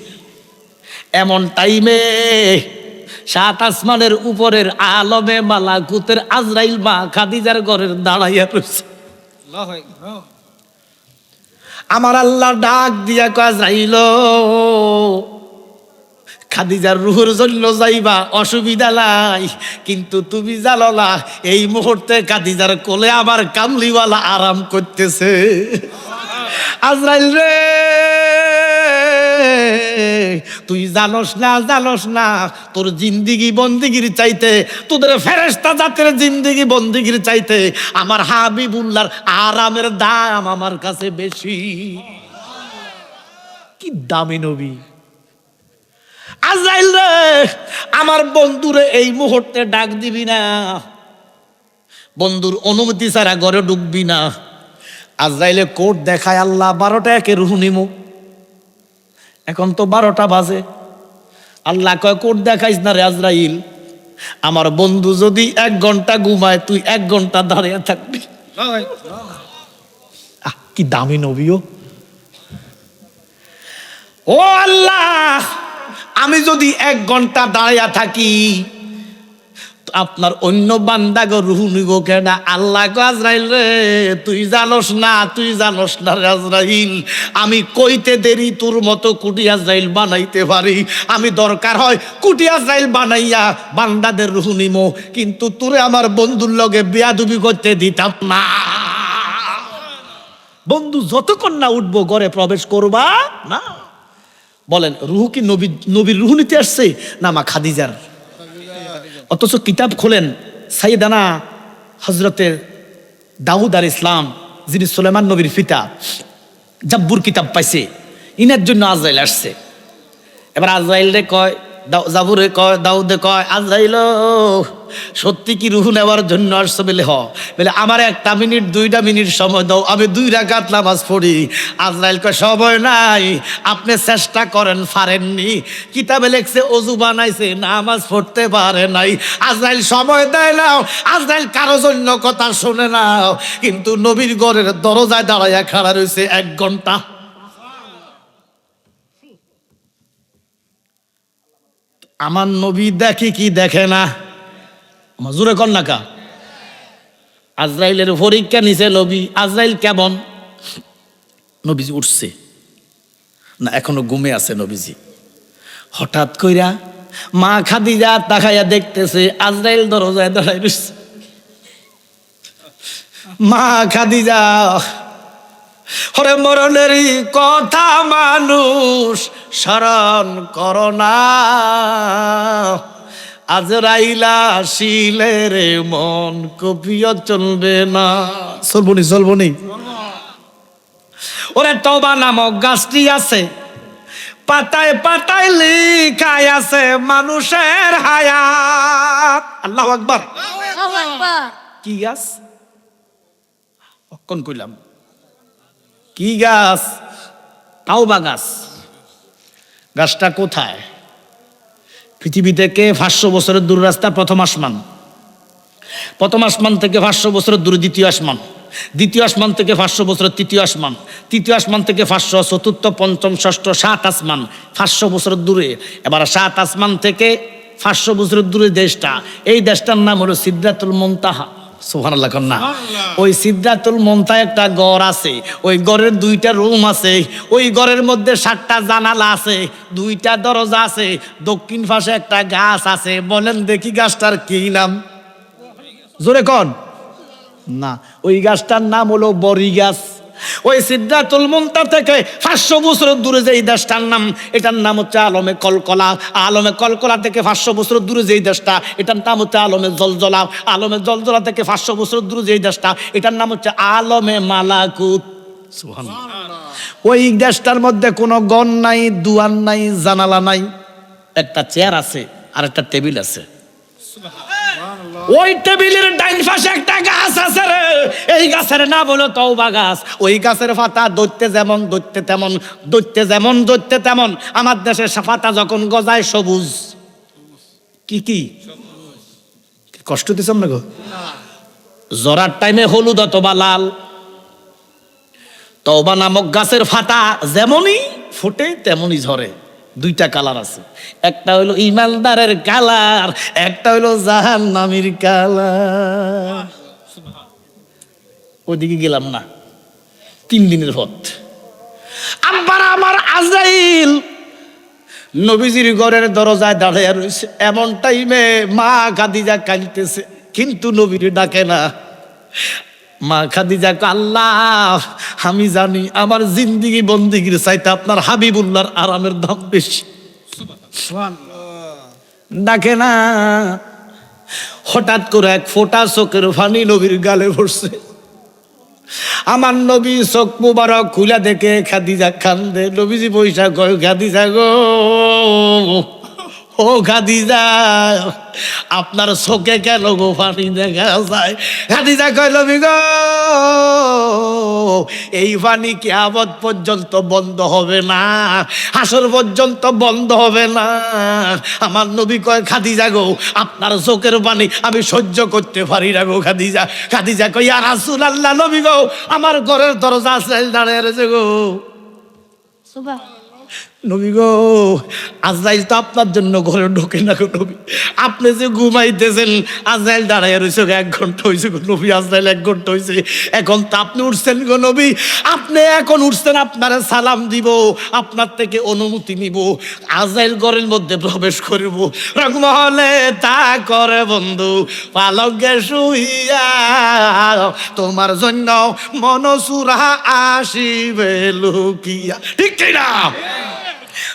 এমন টাইমে 7 আসমানের উপরের আলমে মালাকুতের আজরাইল মা খাদিজার ঘরের দাঁড়াইয়া রয়েছে। আমার আল্লাহ ডাক দিয়া কয়, আজরাইল, খাদিজার রুহের জন্য যাইবা, অসুবিধা নাই, কিন্তু তুমি জানো না এই মুহূর্তে খাদিজার কোলে আমার কামলিওয়ালা আরাম করতেছে। আজরাইল রে, তুই জানোস না তোর জিন্দিগি বন্দিগির চাইতে, তোদের ফেরেশতা জাতের জিন্দিগি বন্দিগির চাইতে আমার হাবিবুল্লাহর আরামের দাম আমার কাছে বেশি। কি দামি নবী! আজরাইল রে, আমার বন্ধুরে এই মুহূর্তে ডাক দিবি না, বন্ধুর অনুমতি ছাড়া ঘরে ঢুকবি না। আজরাইলে কোট দেখায়, আল্লাহ 12টা একে রুহ নিমু, এখন তো 12টা বাজে। আল্লাহ কয়, কোট দেখাইস না রে আজরাইল, আমার বন্ধু যদি 1 ঘন্টা ঘুমায় তুই 1 ঘন্টা দাঁড়িয়ে থাকবি। কি দামি নবীও! ও আল্লাহ, আমি যদি 1 ঘন্টা দাঁড়িয়ে থাকি, আপনার অন্য বান্দাগো রুহ নিব কেন? আল্লাহ কয়, আজরাইল রে, তুই জানোস না রে আজরাইল, আমি কইতে দেরি তোর মতো কুটি আজরাইল বানাইতে পারি। আমি দরকার হয় কুটি আজরাইল বানাইয়া বান্দাদের রুহ নিমো, কিন্তু তোরে আমার বন্ধুর লগে বেয়াদবি করতে দিতাম না। বন্ধু যতক্ষণ না উঠবো ঘরে প্রবেশ করবা না। বলেন, রুহ কি নবীর রুহ নিতে আসছে না মা খাদিজার? অথচ কিতাব খোলেন, সাইয়েদানা হযরতে দাউদ আলাইহিস সালাম, যিনি সুলাইমান নবীর পিতা, জাব্বুর কিতাব পাইছে, ইনার জন্য আজরাইল আসছে। এবার আজরাইল রে কয়, জাবুরে কয়, দাউদে কয়, আজরাইল সত্যি কি রুহ নেওয়ার জন্য আসছো? বলে আমার 1 মিনিট 2 মিনিট সময় দাও, আমি 2 রাকাত নামাজ পড়ি। আজরাইল কয়, সময় নাই, আপনি চেষ্টা করেন, পারেননি। কিতাবে লেখছে অজু বানাইছে, নামাজ পড়তে পারে নাই। আজরাইল সময় দেয় না, আজরাইল কারো জন্য কথা শুনে না, কিন্তু নবীর ঘরের দরজায় দাঁড়াইয়া খাড়া রয়েছে 1 ঘন্টা। আমার নবী দেখে কি দেখে না? জোরে কর না কা? আজরাইলের পরীক্ষা নিছে নবী। আজরাইল কেমন? নবীজি উঠছে না, এখনো ঘুমে আছে নবীজি। হঠাৎ কইরা মা খাদিজা তাকাইয়া দেখতেছে আজরাইল দরজায় দাঁড়ায় রয়েছে। মা খাদিজা, হরে মরণেরই কথা মানুষ স্মরণ করো না, আজরাইলা আসিলে রে মন কপিও চলবে না। চলবনি ওরে তওবা নামক গাছটি আছে, পাতায় পাতায় লিখাই আছে মানুষের হায়াত। আল্লাহু আকবার। কি গাছ? কোন কইলাম কি গাছ? তাওবা গাছ। গাছটা কোথায়? পৃথিবী থেকে 500 বছরের দূর রাস্তা প্রথম আসমান, প্রথম আসমান থেকে 500 বছরের দূরে দ্বিতীয় আসমান, দ্বিতীয় আসমান থেকে 500 বছরের তৃতীয় আসমান, তৃতীয় আসমান থেকে 500, চতুর্থ, পঞ্চম, ষষ্ঠ, 7 আসমান 500 বছরের দূরে। এবার 7 আসমান থেকে 500 বছরের দূরে দেশটা, এই দেশটার নাম হলো সিদরাতুল মুনতাহা। সুবহানাল্লাহ কন্যা। ওই সিদরাতুল মুনতাহা একটা ঘর আছে, ওই ঘরের 2টা রুম আছে, ওই ঘরের মধ্যে 7টা জানালা আছে, 2টা দরজা আছে, দক্ষিণ পাশে একটা গাছ আছে। বলেন দেখি গাছটার কি নাম? জোরে কন না। ওই গাছটার নাম হলো বড়ি গাছ। ওই সিদরাতুল মুনতাহা থেকে 500 বছর দূরে যে এই দেশটার নাম, এটার নাম হচ্ছে আলমে কলকলা। আলমে কলকলা থেকে 500 বছর দূরে যে এই দেশটা, এটার নাম হচ্ছে আলমে জলজলা। আলমে জলজলা থেকে 500 বছর দূরে যে এই দেশটা, এটার নাম হচ্ছে আলমে মালাকুত। সুবহানাল্লাহ। ওই দেশটার মধ্যে কোনো গণ নাই, দুয়ার নাই, জানালা নাই, একটা চেয়ার আছে আর একটা টেবিল আছে। ওই টেবিলের ডাইন পাশে একটা গাছ আছে রে, এই গাছের নাম হলো তওবা গাছ। ওই গাছের পাতা দৈত্যে যেমন দৈত্যে তেমন, দৈত্যে যেমন দৈত্যে তেমন। আমার দেশের পাতা যখন গজায় সবুজ, কি কি কষ্ট দিছ না গো? জরার টাইমে হলুদ অথবা লাল। তওবা নামক গাছের পাতা যেমনই ফোটে তেমনই ঝরে। দুইটা কালার আছে, একটা হইলো ইমানদারের কালার, একটা হইলো জাহান্নামীর কালার। ওইদিকে গেলাম না, 3 দিনের পথ। আব্বার আমার আজরাইল নবীজির ঘরের দরজায় দাঁড়িয়ে রয়েছে। এমন টাইমে মা খাদিজা কাঁদতেছে, কিন্তু নবীর ডাকে না। মা খাদিজা কয়, আল্লাহ আমি জানি আমার জিন্দিগি বন্দিগির চাইতে আপনার হাবিবুল্লাহর আরামের দাম বেশি। ডাকে না। হঠাৎ করে এক ফোঁটা চোখের পানি নবীর গালে পড়ছে। আমার নবী চোখ মুবারক খুলে দেখে খাদিজা কান্দে। নবীজি পয়সা কয়, খাদিজা গো, ও খাদিজা আপনার চোখে কেন গো পানি দেখা যায়? খাদিজা কয়, নবী গো এই পানি কিয়ামত পর্যন্ত বন্ধ হবে না, হাসর পর্যন্ত বন্ধ হবে না। আমার নবী কয়, খাদিজা গো আপনার চোখের পানি আমি সহ্য করতে পারি না গো খাদিজা। খাদিজা কয়, ইয়া রাসূলুল্লাহ, নবী গো আমার ঘরের দরজা আজরাইল দাঁড়িয়ে রয়েছে গো। নবী গো আজরাইল তো আপনার জন্য ঘরে ঢোকে না গো নবী। আপনি যে ঘুমাইতেছেন, আজরাইল দাঁড়ায় রয়েছে 1 ঘন্টা হয়েছে গো নবী। আজরাইল 1 ঘন্টা হয়েছে, এখন তো আপনি উঠছেন গো নবী। আপনি এখন উঠছেন, আপনারা সালাম দিব, আপনার থেকে অনুমতি নিব, আজরাইল ঘরের মধ্যে প্রবেশ করব। রংমহলে তা করে বন্ধু পালকে শুইয়া, তোমার জন্য মনসুরা আসিবে লুকিয়া। ঠিক ঠিক না?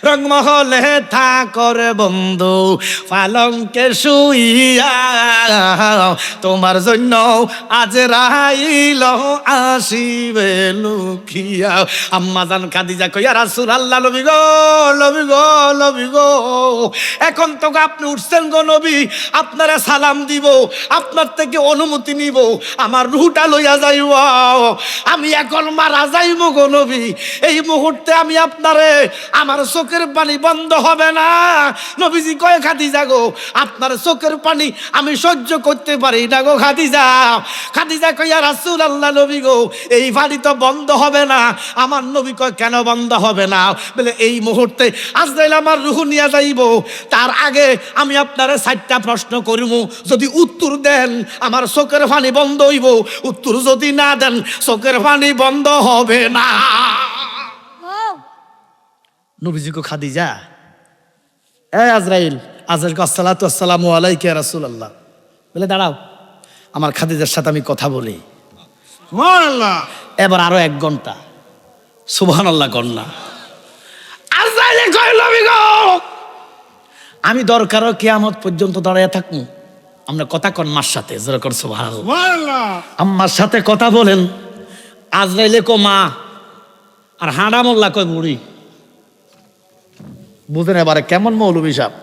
রংমহলে থা করে বন্ধু পালঙ্কে শুইয়া, তোমার জন্য আজ রাইল আসিবে লুকিয়া। আম্মা জান খাদিজা কই, ইয়া রাসূলুল্লাহ, নবী গো নবী গো নবী গো এখন তো আপনি উঠছেন গো নবী, আপনারা সালাম দিব, আপনার থেকে অনুমতি নিব, আমার রুহটা লইয়া যাইব, আমি এখন মারা যাইব গো নবী। এই মুহূর্তে আমি আপনারে, আমার চোখের পানি বন্ধ হবে না। নবীজি কয়, খাদিজা গো আপনার চোখের পানি আমি সহ্য করতে পারি না গো খাদিজা। খাদিজা কয়, ইয়া রাসূলুল্লাহ, নবী গো এই পানি তো বন্ধ হবে না। আমার নবী কয়, কেন বন্ধ হবে না? বলে এই মুহূর্তে আজরাইল আমার রূহ নিয়ে যাইব, তার আগে আমি আপনারে 4টা প্রশ্ন করব, যদি উত্তর দেন আমার চোখের পানি বন্ধ হইব, উত্তর যদি না দেন চোখের পানি বন্ধ হবে না। নবীজি কো, খাদিজা এ আজরাইল, আজরাইল কো, আসসালাতু আসসালামু আলাইকা ইয়া রাসূলুল্লাহ। বলে দাঁড়াও, আমার খাদিজার সাথে আমি কথা বলি। সুবহানাল্লাহ। এবার আরো 1 ঘন্টা। সুবহানাল্লাহ কন্যা। আজরাইল কয়, নবী গো আমি দরকারও কিয়ামত পর্যন্ত দাঁড়ায় থাকবো, আমরা কথা কন মার সাথে, জোরে কর সুবহানাল্লাহ। সুবহানাল্লাহ। আম্মার সাথে কথা বলেন। আজরাইলে কো মা, আর হাঁড়া মোল্লা কয় বুড়ি। বুঝেন এবারে কেমন মৌলবী সাহেব?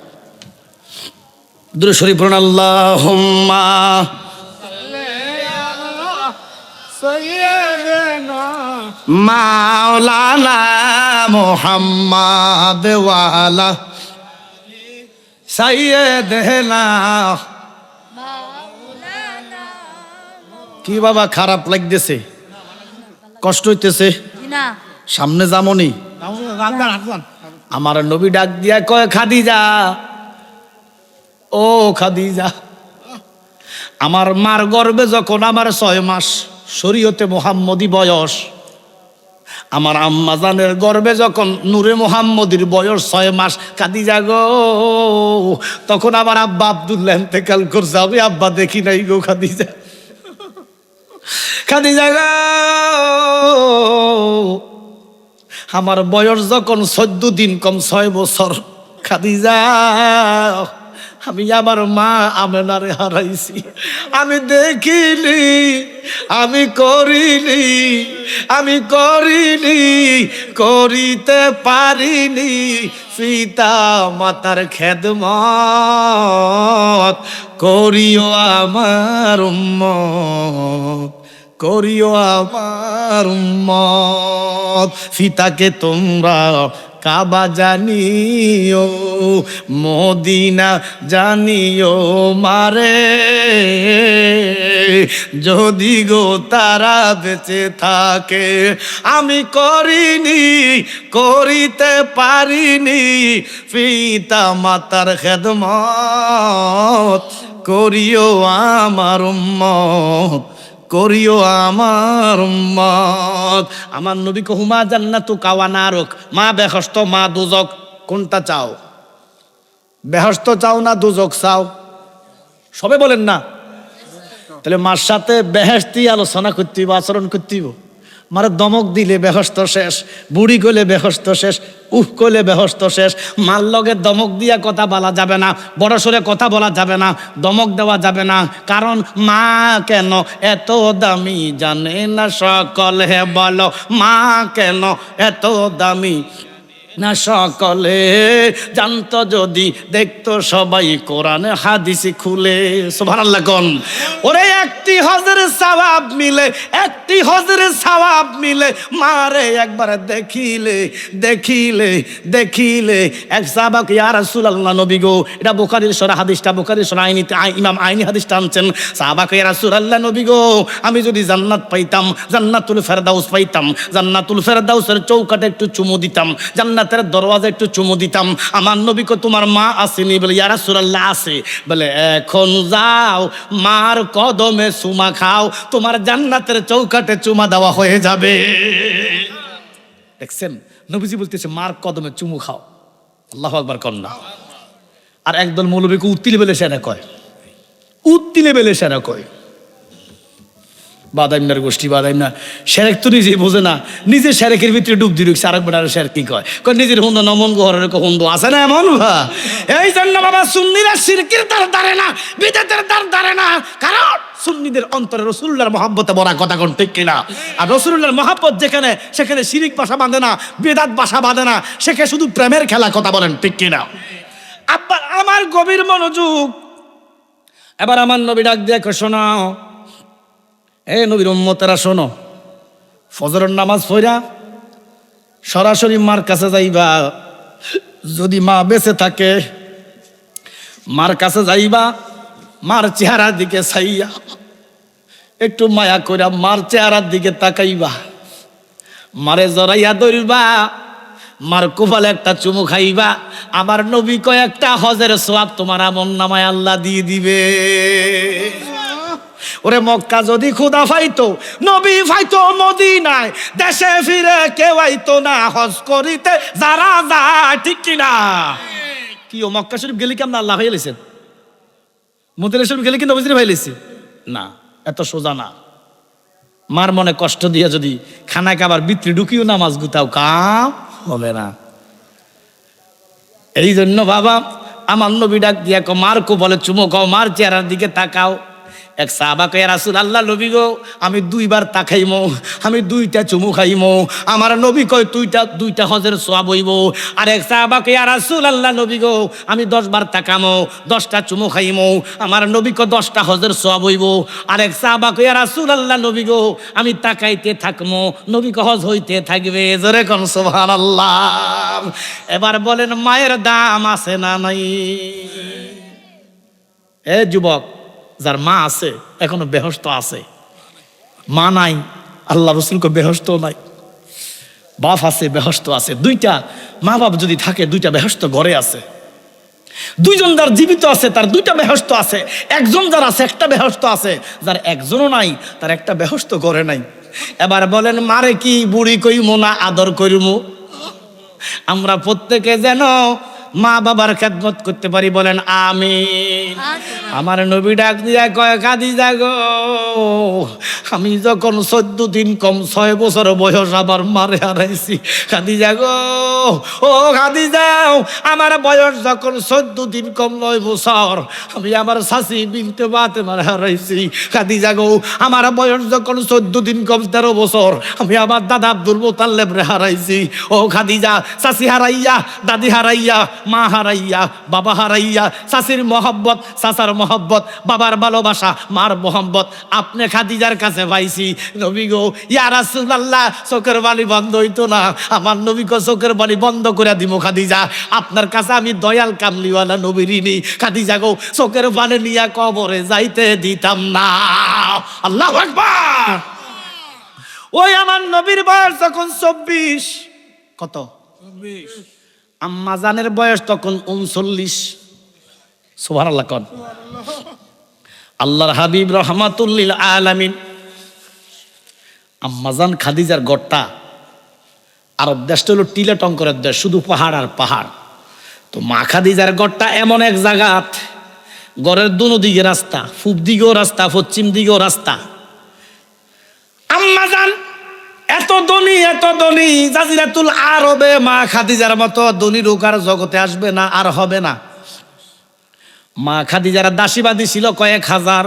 দুরূদ শরীফ পড়ুন, আল্লাহুম্মা সাইয়্যিদানা মাওলানা মুহাম্মাদ ওয়ালা সাইয়্যিদানা। কি বাবা খারাপ লাগতেছে, কষ্ট হইতেছে? সামনে যামনি। আমার নবী ডাক দিয়া কয়, খাদিজা ও খাদিজা, আমার মার গর্ভে যখন আমার 6 মাস, শরীয়তে মুহাম্মদী বয়স, আমার আম্মা জানের গর্ভে যখন নূরে মুহাম্মদীর বয়স 6 মাস, খাদিজা গো তখন আমার আব্বা আব্দুল্লাহ ইন্তেকাল করছে, আমি আব্বা দেখি নাই গো খাদিজা। খাদিজা গো, আমার বয়স যখন 14 দিন কম 6 বছর, খাদিজা আমি আমার মা আমেনারে হারাইছি। আমি দেখিনি, আমি করিনি, আমি করিনি, করিতে পারিনি পিতা মাতার খেদমত। করিও আমার উম্মত, করিও আমার উম্মত। ফিতাকে তোমরা কাবা জানিও, মদিনা জানিও মারে, যদি গো তারা বেঁচে থাকে। আমি করিনি, করিতে পারিনি পিতা মাতার খেদমত। করিও আমার উম্মত, করিও আমার উম্মত। আমার নবী কহুমা জান্নাতু কাওয়া নারক, মা বেহেশত মা দুজক, কোনটা চাও? বেহেশত চাও না দুজক চাও? সবে বলেন না। তাহলে মার সাথে বেহেশতি আলোচনা করতে হইব, আচরণ করতে হইব। মারে দমক দিলে বেহস্ত শেষ, বুড়ি কইলে বেহস্ত শেষ, কইলে বেহস্ত শেষ। মার লগে দমক দিয়া কথা বলা যাবে না, বড় সরে কথা বলা যাবে না, দমক দেওয়া যাবে না। কারণ মা কেন এত দামি জানে না সকলে, বলো মা কেন এত দামি না সকলে। জানতো যদি দেখতো সবাই কোরআন হাদিস খুলে। সুবহানাল্লাহ কোন। ওরে একটি হজের সওয়াব মিলে, একটি হজের সওয়াব মিলে মারে একবার দেখিলে, দেখিলে, দেখিলে। এক সাহাবাকে ইয়া রাসূলুল্লাহ নবী গো, এটা বুখারীর সরা হাদিসটা, বুখারীর সরা আইনি ইমাম আইনি হাদিসটা আনছেন। সাহাবাকে ইয়া রাসূলুল্লাহ নবী গো, আমি যদি জান্নাত পাইতাম, জান্নাতুল ফেরদাউস পাইতাম, জান্নাতুল ফেরদাউসের চৌকাটে একটু চুমু দিতাম, জান্নাতের দরওয়াজা একটু চুমু দিতাম। আমার নবী কো তোমার মা আসেনি? বলে ইয়া রাসূলুল্লাহ আছে। বলে এখন যাও মার কদমে চুমা খাও, তোমার জান্নাতের চৌকাটে চুমা দেওয়া হয়ে যাবে। দেখছেন নবীজি বলতেছে মার কদমে চুমু খাও। আল্লাহু আকবার কন্যা। আর একদল মৌলবীকে উত্তিলে বেলে সেরা কয়, উত্তিলে বেলে সেরা কয়। বাদাইমনার গোষ্ঠী বাদাইমনা সেরেক তো নিজেই বোঝে না, নিজের সেরেকের ভিতরে ডুব দিয়ে রেখেছে। আরেক বেটার সের কি কয়, নিজের হুন্দা নমন ঘরের হুন্দু আছে না এমন। এই জন্য বাবা সুন্নিরা শিরকির দ্বার দাঁড়ে না, বিদআতের দ্বার দাঁড়ে না। কারণ সুন্নিদের অন্তরে রাসূলুল্লাহর মহব্বতে ভরা, কথা কোন ঠিক কিনা? আর রাসূলুল্লাহর মহব্বত যেখানে, সেখানে শিরিক বাসা বাঁধে না, বিদআত বাসা বাঁধে না, সেখানে শুধু প্রেমের খেলা, কথা বলেন ঠিক কিনা? আব্বা আমার গভীর মনোযোগ। এবার আমার নবী ডাক দিয়ে শোনাও, এ নবীর উম্মতেরা শোনো, ফজরের নামাজ পড়া সরাসরি মার কাছে যাইবা। যদি মা বেঁচে থাকে মার কাছে যাইবা, মার চেহারার দিকে চাইয়া একটু মায়া কইরা মার চেহারার দিকে তাকাইবা, মারে জড়াইয়া ধরবা, মার কোপালে একটা চুমু খাইবা। আমার নবী কয়েকটা হজের সওয়াব তোমার আমলনামায় আল্লাহ দিয়ে দিবে। ওরে মক্কা যদি খুদা ফাইতো, নবী ফাইতো মদিনায়, দেশে ফিরে কেউ আইতো না হজ করিতে যারা যায়, ঠিক কিনা? কি ও মক্কা শরীফ গেলে কি আমরা আল্লাহ ভাই লেছেন? মদিনা শরীফ গেলে কি নবীজির ভাই লেছে? না, এত সোজা না। মার মনে কষ্ট দিয়ে যদি খানায় খাবার ভিতরে ঢুকিও নামাজ গুতাও, কাম হবে না। এই জন্য বাবা আমার নবী ডাক দিয়া মার কো বলে চুমো খাও, মার চেহারার দিকে তাকাও। এক সাহাবা কয় রাসূলুল্লাহ নবী গো, আমি 2 বার তাকাইমো, আমি 2টা চুমু খাইমো। আমার নবী কয় দুইটা হজের সওয়াব হইব। আর এক সাহাবা কয় রাসূলুল্লাহ নবী গো, আমি 10 বার তাকামো, 10টা চুমু খাইমো। আমার নবী কয় 10টা হজের সওয়াব হইব। আর এক সাহাবা কয় রাসূলুল্লাহ নবী গো, আমি তাকাইতে থাকমো, নবী কয় হজ হইতে থাকবে। জোরে কোন সুবহানাল্লাহ। এবার বলেন মায়ের দাম আছে না নাই? এ যুবক, যার মা আছে এখনো বেহস্ত আছে, মা নাই, আল্লাহ রাসূলকে বেহস্ত নাই, বাপ আছে বেহস্ত আছে। 2টা মা বাপ যদি থাকে 2টা বেহস্ত ঘরে আছে। 2জন যার জীবিত আছে তার 2টা বেহস্ত আছে, একজন যার আছে একটা বেহস্ত আছে, যার একজনও নাই তার একটা বেহস্ত ঘরে নাই। এবার বলেন মারে কি বুড়ি কইমু না আদর করিমু? আমরা প্রত্যেকে যেন মা বাবার খেদমত করতে পারি, বলেন আমিন। আমার নবী ডাক দিয়া কয়, খাদিজা গো, আমি যখন 14 দিন কম 6 বছর বয়স আমার মারে হারাইছি। খাদিজা গো, ও খাদিজা, আমার বয়স যখন 14 দিন কম 9 বছর আমি আমার শাশি বিনতে ফাতেমারে হারাইছি। খাদিজা গো, আমার বয়স যখন 14 দিন কম 13 বছর আমি আমার দাদা আব্দুল মুতাল্লিব রে হারাইছি। ও খাদিজা, শাশি হারাইয়া, দাদি হারাইয়া, মা হারাইয়া, বাবা হারাইয়া, শাশির মহব্বত, চাচার মহব্বত, বাবার ভালোবাসা, মার মহব্বত আপনি খাদিজার কাছে পাইছি। নবী গো, ইয়া রাসূলুল্লাহ, চোখের বালি বন্ধ হইতো না। আমার নবী কো, চোখের বালি বন্ধ করে দিব খাদিজা, আপনার কাছে আমি দয়াল কামলিওয়ালা নবীর ঋণী। খাদিজা গো, চোখের পানি নিয়া কবরে যাইতে দিতাম না। আল্লাহু আকবার। ওই আমার নবীর বয়স যখন 24, কত? আম্মা জানের বয়স তখন 39। সুবহানাল্লাহ কোন। আল্লাহর হাবিব রহমাতুল লিল আলামিন আম্মাজান খাদিজার গড়টা আরব দেশটা হলো টিলা টঙ্করের দেশ, শুধু পাহাড় আর পাহাড়। তো মা খাদিজার গড়টা এমন এক জায়গা, গড়ের দুনো দিকে রাস্তা, পূব দিকেও রাস্তা, পশ্চিম দিকেও রাস্তা। আম্মাজান এত ধনী, এত ধনী, জাজিরাতুল আরবে মা খাদিজার মতো ধনী লোক আর জগতে আসবে না, আর হবে না। মা খাদিজার দাসীবাদী ছিল কয়েক হাজার।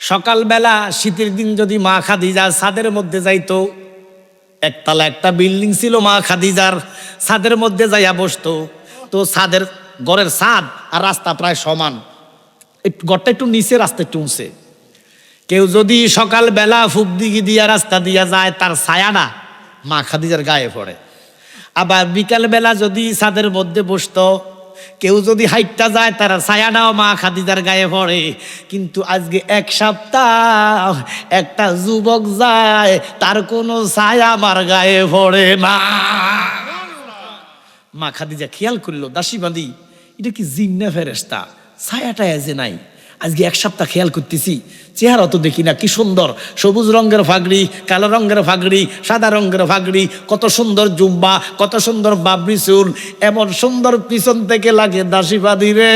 সকালবেলা শীতের দিন যদি মা খাদিজা ছাদের মধ্যে যাইতো, একতলা একটা বিল্ডিং ছিল মা খাদিজার, ছাদের মধ্যে যাইয়া বসতো। তো ছাদের, ঘরের ছাদ আর রাস্তা প্রায় সমান, ঘরটা একটু নিচে, রাস্তা একটু উঁচে। কেউ যদি সকালবেলা পূব দিকে দিয়া রাস্তা দিয়া যায়, তার ছায়াটা মা খাদিজার গায়ে পড়ে। আবার বিকালবেলা যদি ছাদের মধ্যে বসতো, কেউ যদি হাইটটা যায়, তার ছায়াটাও মা খাদিজার গায়ে পড়ে। কিন্তু আজকে এক সপ্তাহ একটা যুবক যায়, তার কোনো ছায়া আমার গায়ে পড়ে না। মা খাদিজা খেয়াল করলো, দাসীবাদী, এটা কি জিন না ফেরেশতা? ছায়াটা এজে নাই। আজকে এক সপ্তাহ খেয়াল করতেছি, চেহারা তো দেখি না, কি সুন্দর সবুজ রঙের ফাগড়ি, কালো রঙের ফাগড়ি, সাদা রঙের ফাগড়ি, কত সুন্দর জুব্বা, কত সুন্দর বাবরি চুল, এমন সুন্দর পিছন থেকে লাগে দাসীবাদী রে।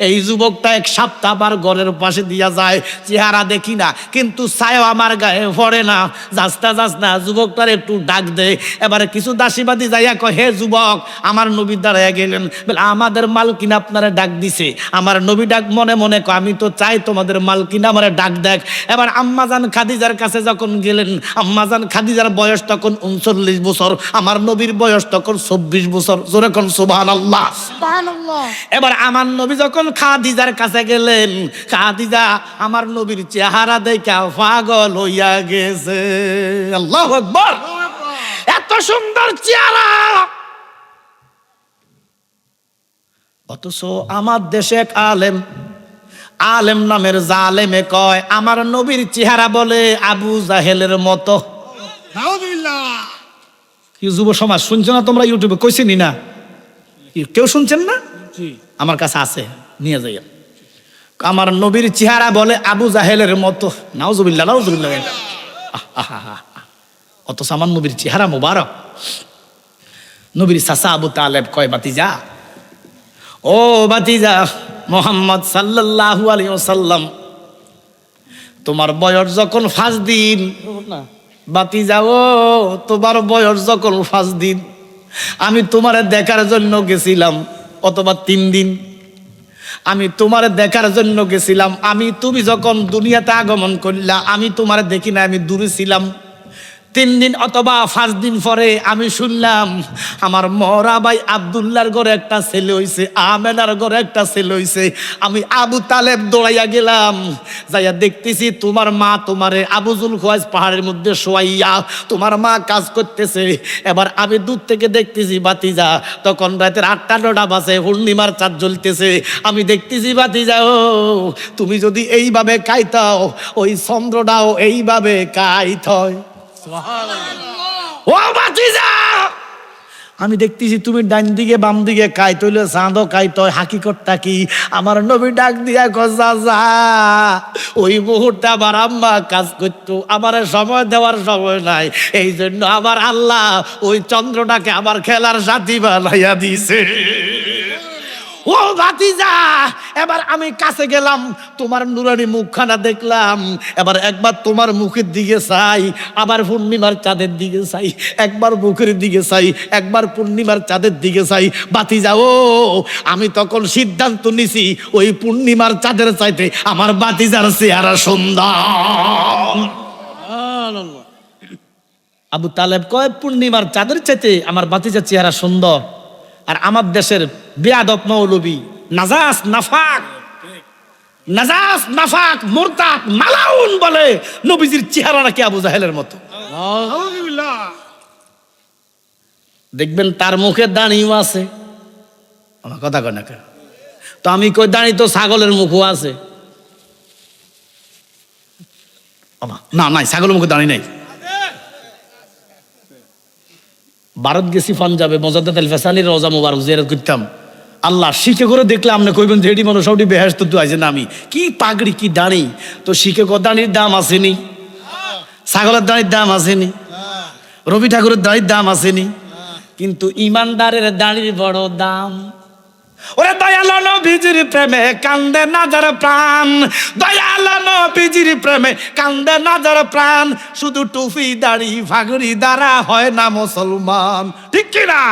এই যুবকটা এক সপ্তাহ আবার ঘরের পাশে দিয়া যায়, চেহারা দেখি না, কিন্তু ছায়া আমার গায়ে পড়ে না। যাস্তা যাস্তা যুবকটার একটু ডাক দে। এবারে কিছু দাসীবাদী যাইয়া কয়, হে যুবক, আমার নবী দাঁড়াইয়া গেলেন, বলে আমাদের মালকিন আপনারা ডাক দিছে। আমার নবী ডাক মনে মনে কয়, আমি তো চাই তোমাদের মালকিন আমারে ডাক দেখ। এবার আম্মাজান খাদিজার কাছে যখন গেলেন, আম্মাজান খাদিজার বয়স তখন 39 বছর, আমার নবীর বয়স তখন 24 বছর। জোরে কোন সুবহানাল্লাহ। সুবহানাল্লাহ। এবার আমার নবী যখন খাদিজার কাছে গেলেন, খাদিজা আমার নবীর চেহারা দেখা পাগল হইয়া গেছে। আল্লাহু আকবার। এত সুন্দর চেহারা, অথচ আমার দেশে এক আলেম নামের জালেমে কয় আমার নবীর চেহারা বলে আবু জাহেলের মতো। নাউযুবিল্লাহ। কি যুব সমাজ শুনছো না তোমরা? ইউটিউবে কইছিনি না? কেউ শুনছেন না? জি। আমার কাছে আছে, নিয়ে যাই। আমার নবীর চেহারা বলে আবু জাহেলের মতো। নাউযুবিল্লাহ, নাউযুবিল্লাহ। অথচ আমার নবীর চেহারা মোবারক। নবীর চাচা আবু তালেব কয়, বাতিজা, ও বাতিজা মোহাম্মদ সাল্লাল্লাহু আলাইহি ওয়াসাল্লাম, তোমার বয়স যখন 5 দিন, বাতিজা ও তোমার বয়স যখন 5 দিন, আমি তোমারে দেখার জন্য গেছিলাম, অথবা 3 দিন, আমি তোমারে দেখার জন্য গেছিলাম। তুমি যখন দুনিয়াতে আগমন করলা, আমি তোমারে দেখি না, আমি দূরে ছিলাম। 3 দিন অথবা 5 দিন পরে আমি শুনলাম আমার মরা ভাই আব্দুল্লাহর ঘরে একটা ছেলে হইছে, আমেনার ঘরে একটা ছেলে হইছে। আমি আবু তালেব দৌড়াইয়া গেলাম, যাইয়া দেখতেছি তোমার মা তোমারে আবু জুল খোয়াইজ পাহাড়ের মধ্যে শোয়াইয়া তোমার মা কাজ করতেছে। এবার আমি দূর থেকে দেখতেছি বাতিজা, তখন রাতের 8টা-9টা বাজে, পূর্ণিমার চাঁদ জ্বলতেছে। আমি দেখতেছি বাতিজা, ও তুমি যদি এইভাবে কাইতাও, ওই চন্দ্রটাও এইভাবে কাইত হয়। ও বাতিজা, আমি দেখতেছি তুমি ডান দিকে বাম দিকে কাইত হইলে চাঁদও কাইত, হাকিকতটা কি? আমার নবী ডাক দিয়া কসা যা, ওই মুহূর্তে আমার আম্মা কাজ করতো, আমার সময় দেওয়ার সময় নাই, এই জন্য আমার আল্লাহ ওই চন্দ্রটাকে আমার খেলার সাথী বানাইয়া দিছে। ও ভাতিজা, এবার আমি কাছে গেলাম, তোমার নুরানি মুখখানা দেখলাম, এবার একবার তোমার মুখের দিকে চাই, আবার পূর্ণিমার চাঁদের দিকে চাই, একবার মুখের দিকে চাই, একবার পূর্ণিমার চাঁদের দিকে চাই। ভাতিজা ও, আমি তখন সিদ্ধান্ত নিছি ওই পূর্ণিমার চাঁদের চাইতে আমার ভাতিজার চেহারা সুন্দর। আবু তালেব কয় পূর্ণিমার চাঁদের চাইতে আমার ভাতিজার চেহারা সুন্দর। আর আমার দেশের বেয়াদব মৌলবী নাজাস নাফাক মুরতাদ মালাউন বলে নবীজির চেহারা নাকি আবু জাহেলের মতো। নাউযুবিল্লাহ। দেখবেন তার মুখে দাঁড়িয়েও আছে, আমার কথা কয় না কেন? তো আমি কই দাঁড়ি তো ছাগলের মুখও আছে। না নাই, ছাগলের মুখে দাঁড়িয়ে নাই। ভারত গেছি পাঞ্জাবে, মজাদ্দেদ আল ফেসানির রওজা মুবারক জিয়ারত করতাম। আল্লাহ শিখে করে দেখলে আপনি কইবেন যে এটি মানুষ সবটি বেহেশত তো আছে না। আমি কি পাগড়ি কি দাঁড়ি, তো শিখে দাঁড়ির দাম আসেনি, ছাগলের দাঁড়ির দাম আসেনি, রবি ঠাকুরের দাঁড়ির দাম আসেনি, কিন্তু ইমানদারের দাঁড়ির বড় দাম। ওরে দয়াল নবীজির প্রেমে কান্দে নাজার প্রাণ, দয়াল নবীজির প্রেমে কান্দে নাজার প্রাণ, শুধু টুপি দাড়ি ফাগড়ি দ্বারা হয় না মুসলমান, ঠিক কি না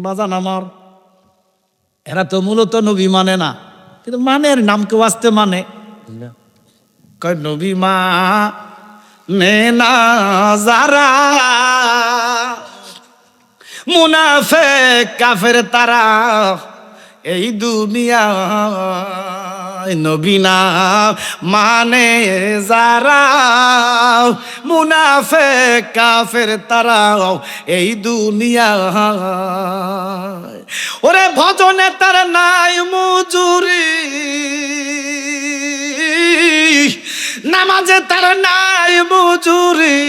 বাজান আমার? এরা তো মূলত নবী মানে না, কিন্তু মানের নাম কেউ আসতে মানে কয় নবী মা নে না যারা, মুনাফিক কাফের তারা এই দুনিয়া, নবী না মানে যারা, মুনাফিক কাফের তারা এই দুনিয়া। ওরে ভজনে তার নাই মজুরি, নামাজে তার নাই মজুরি,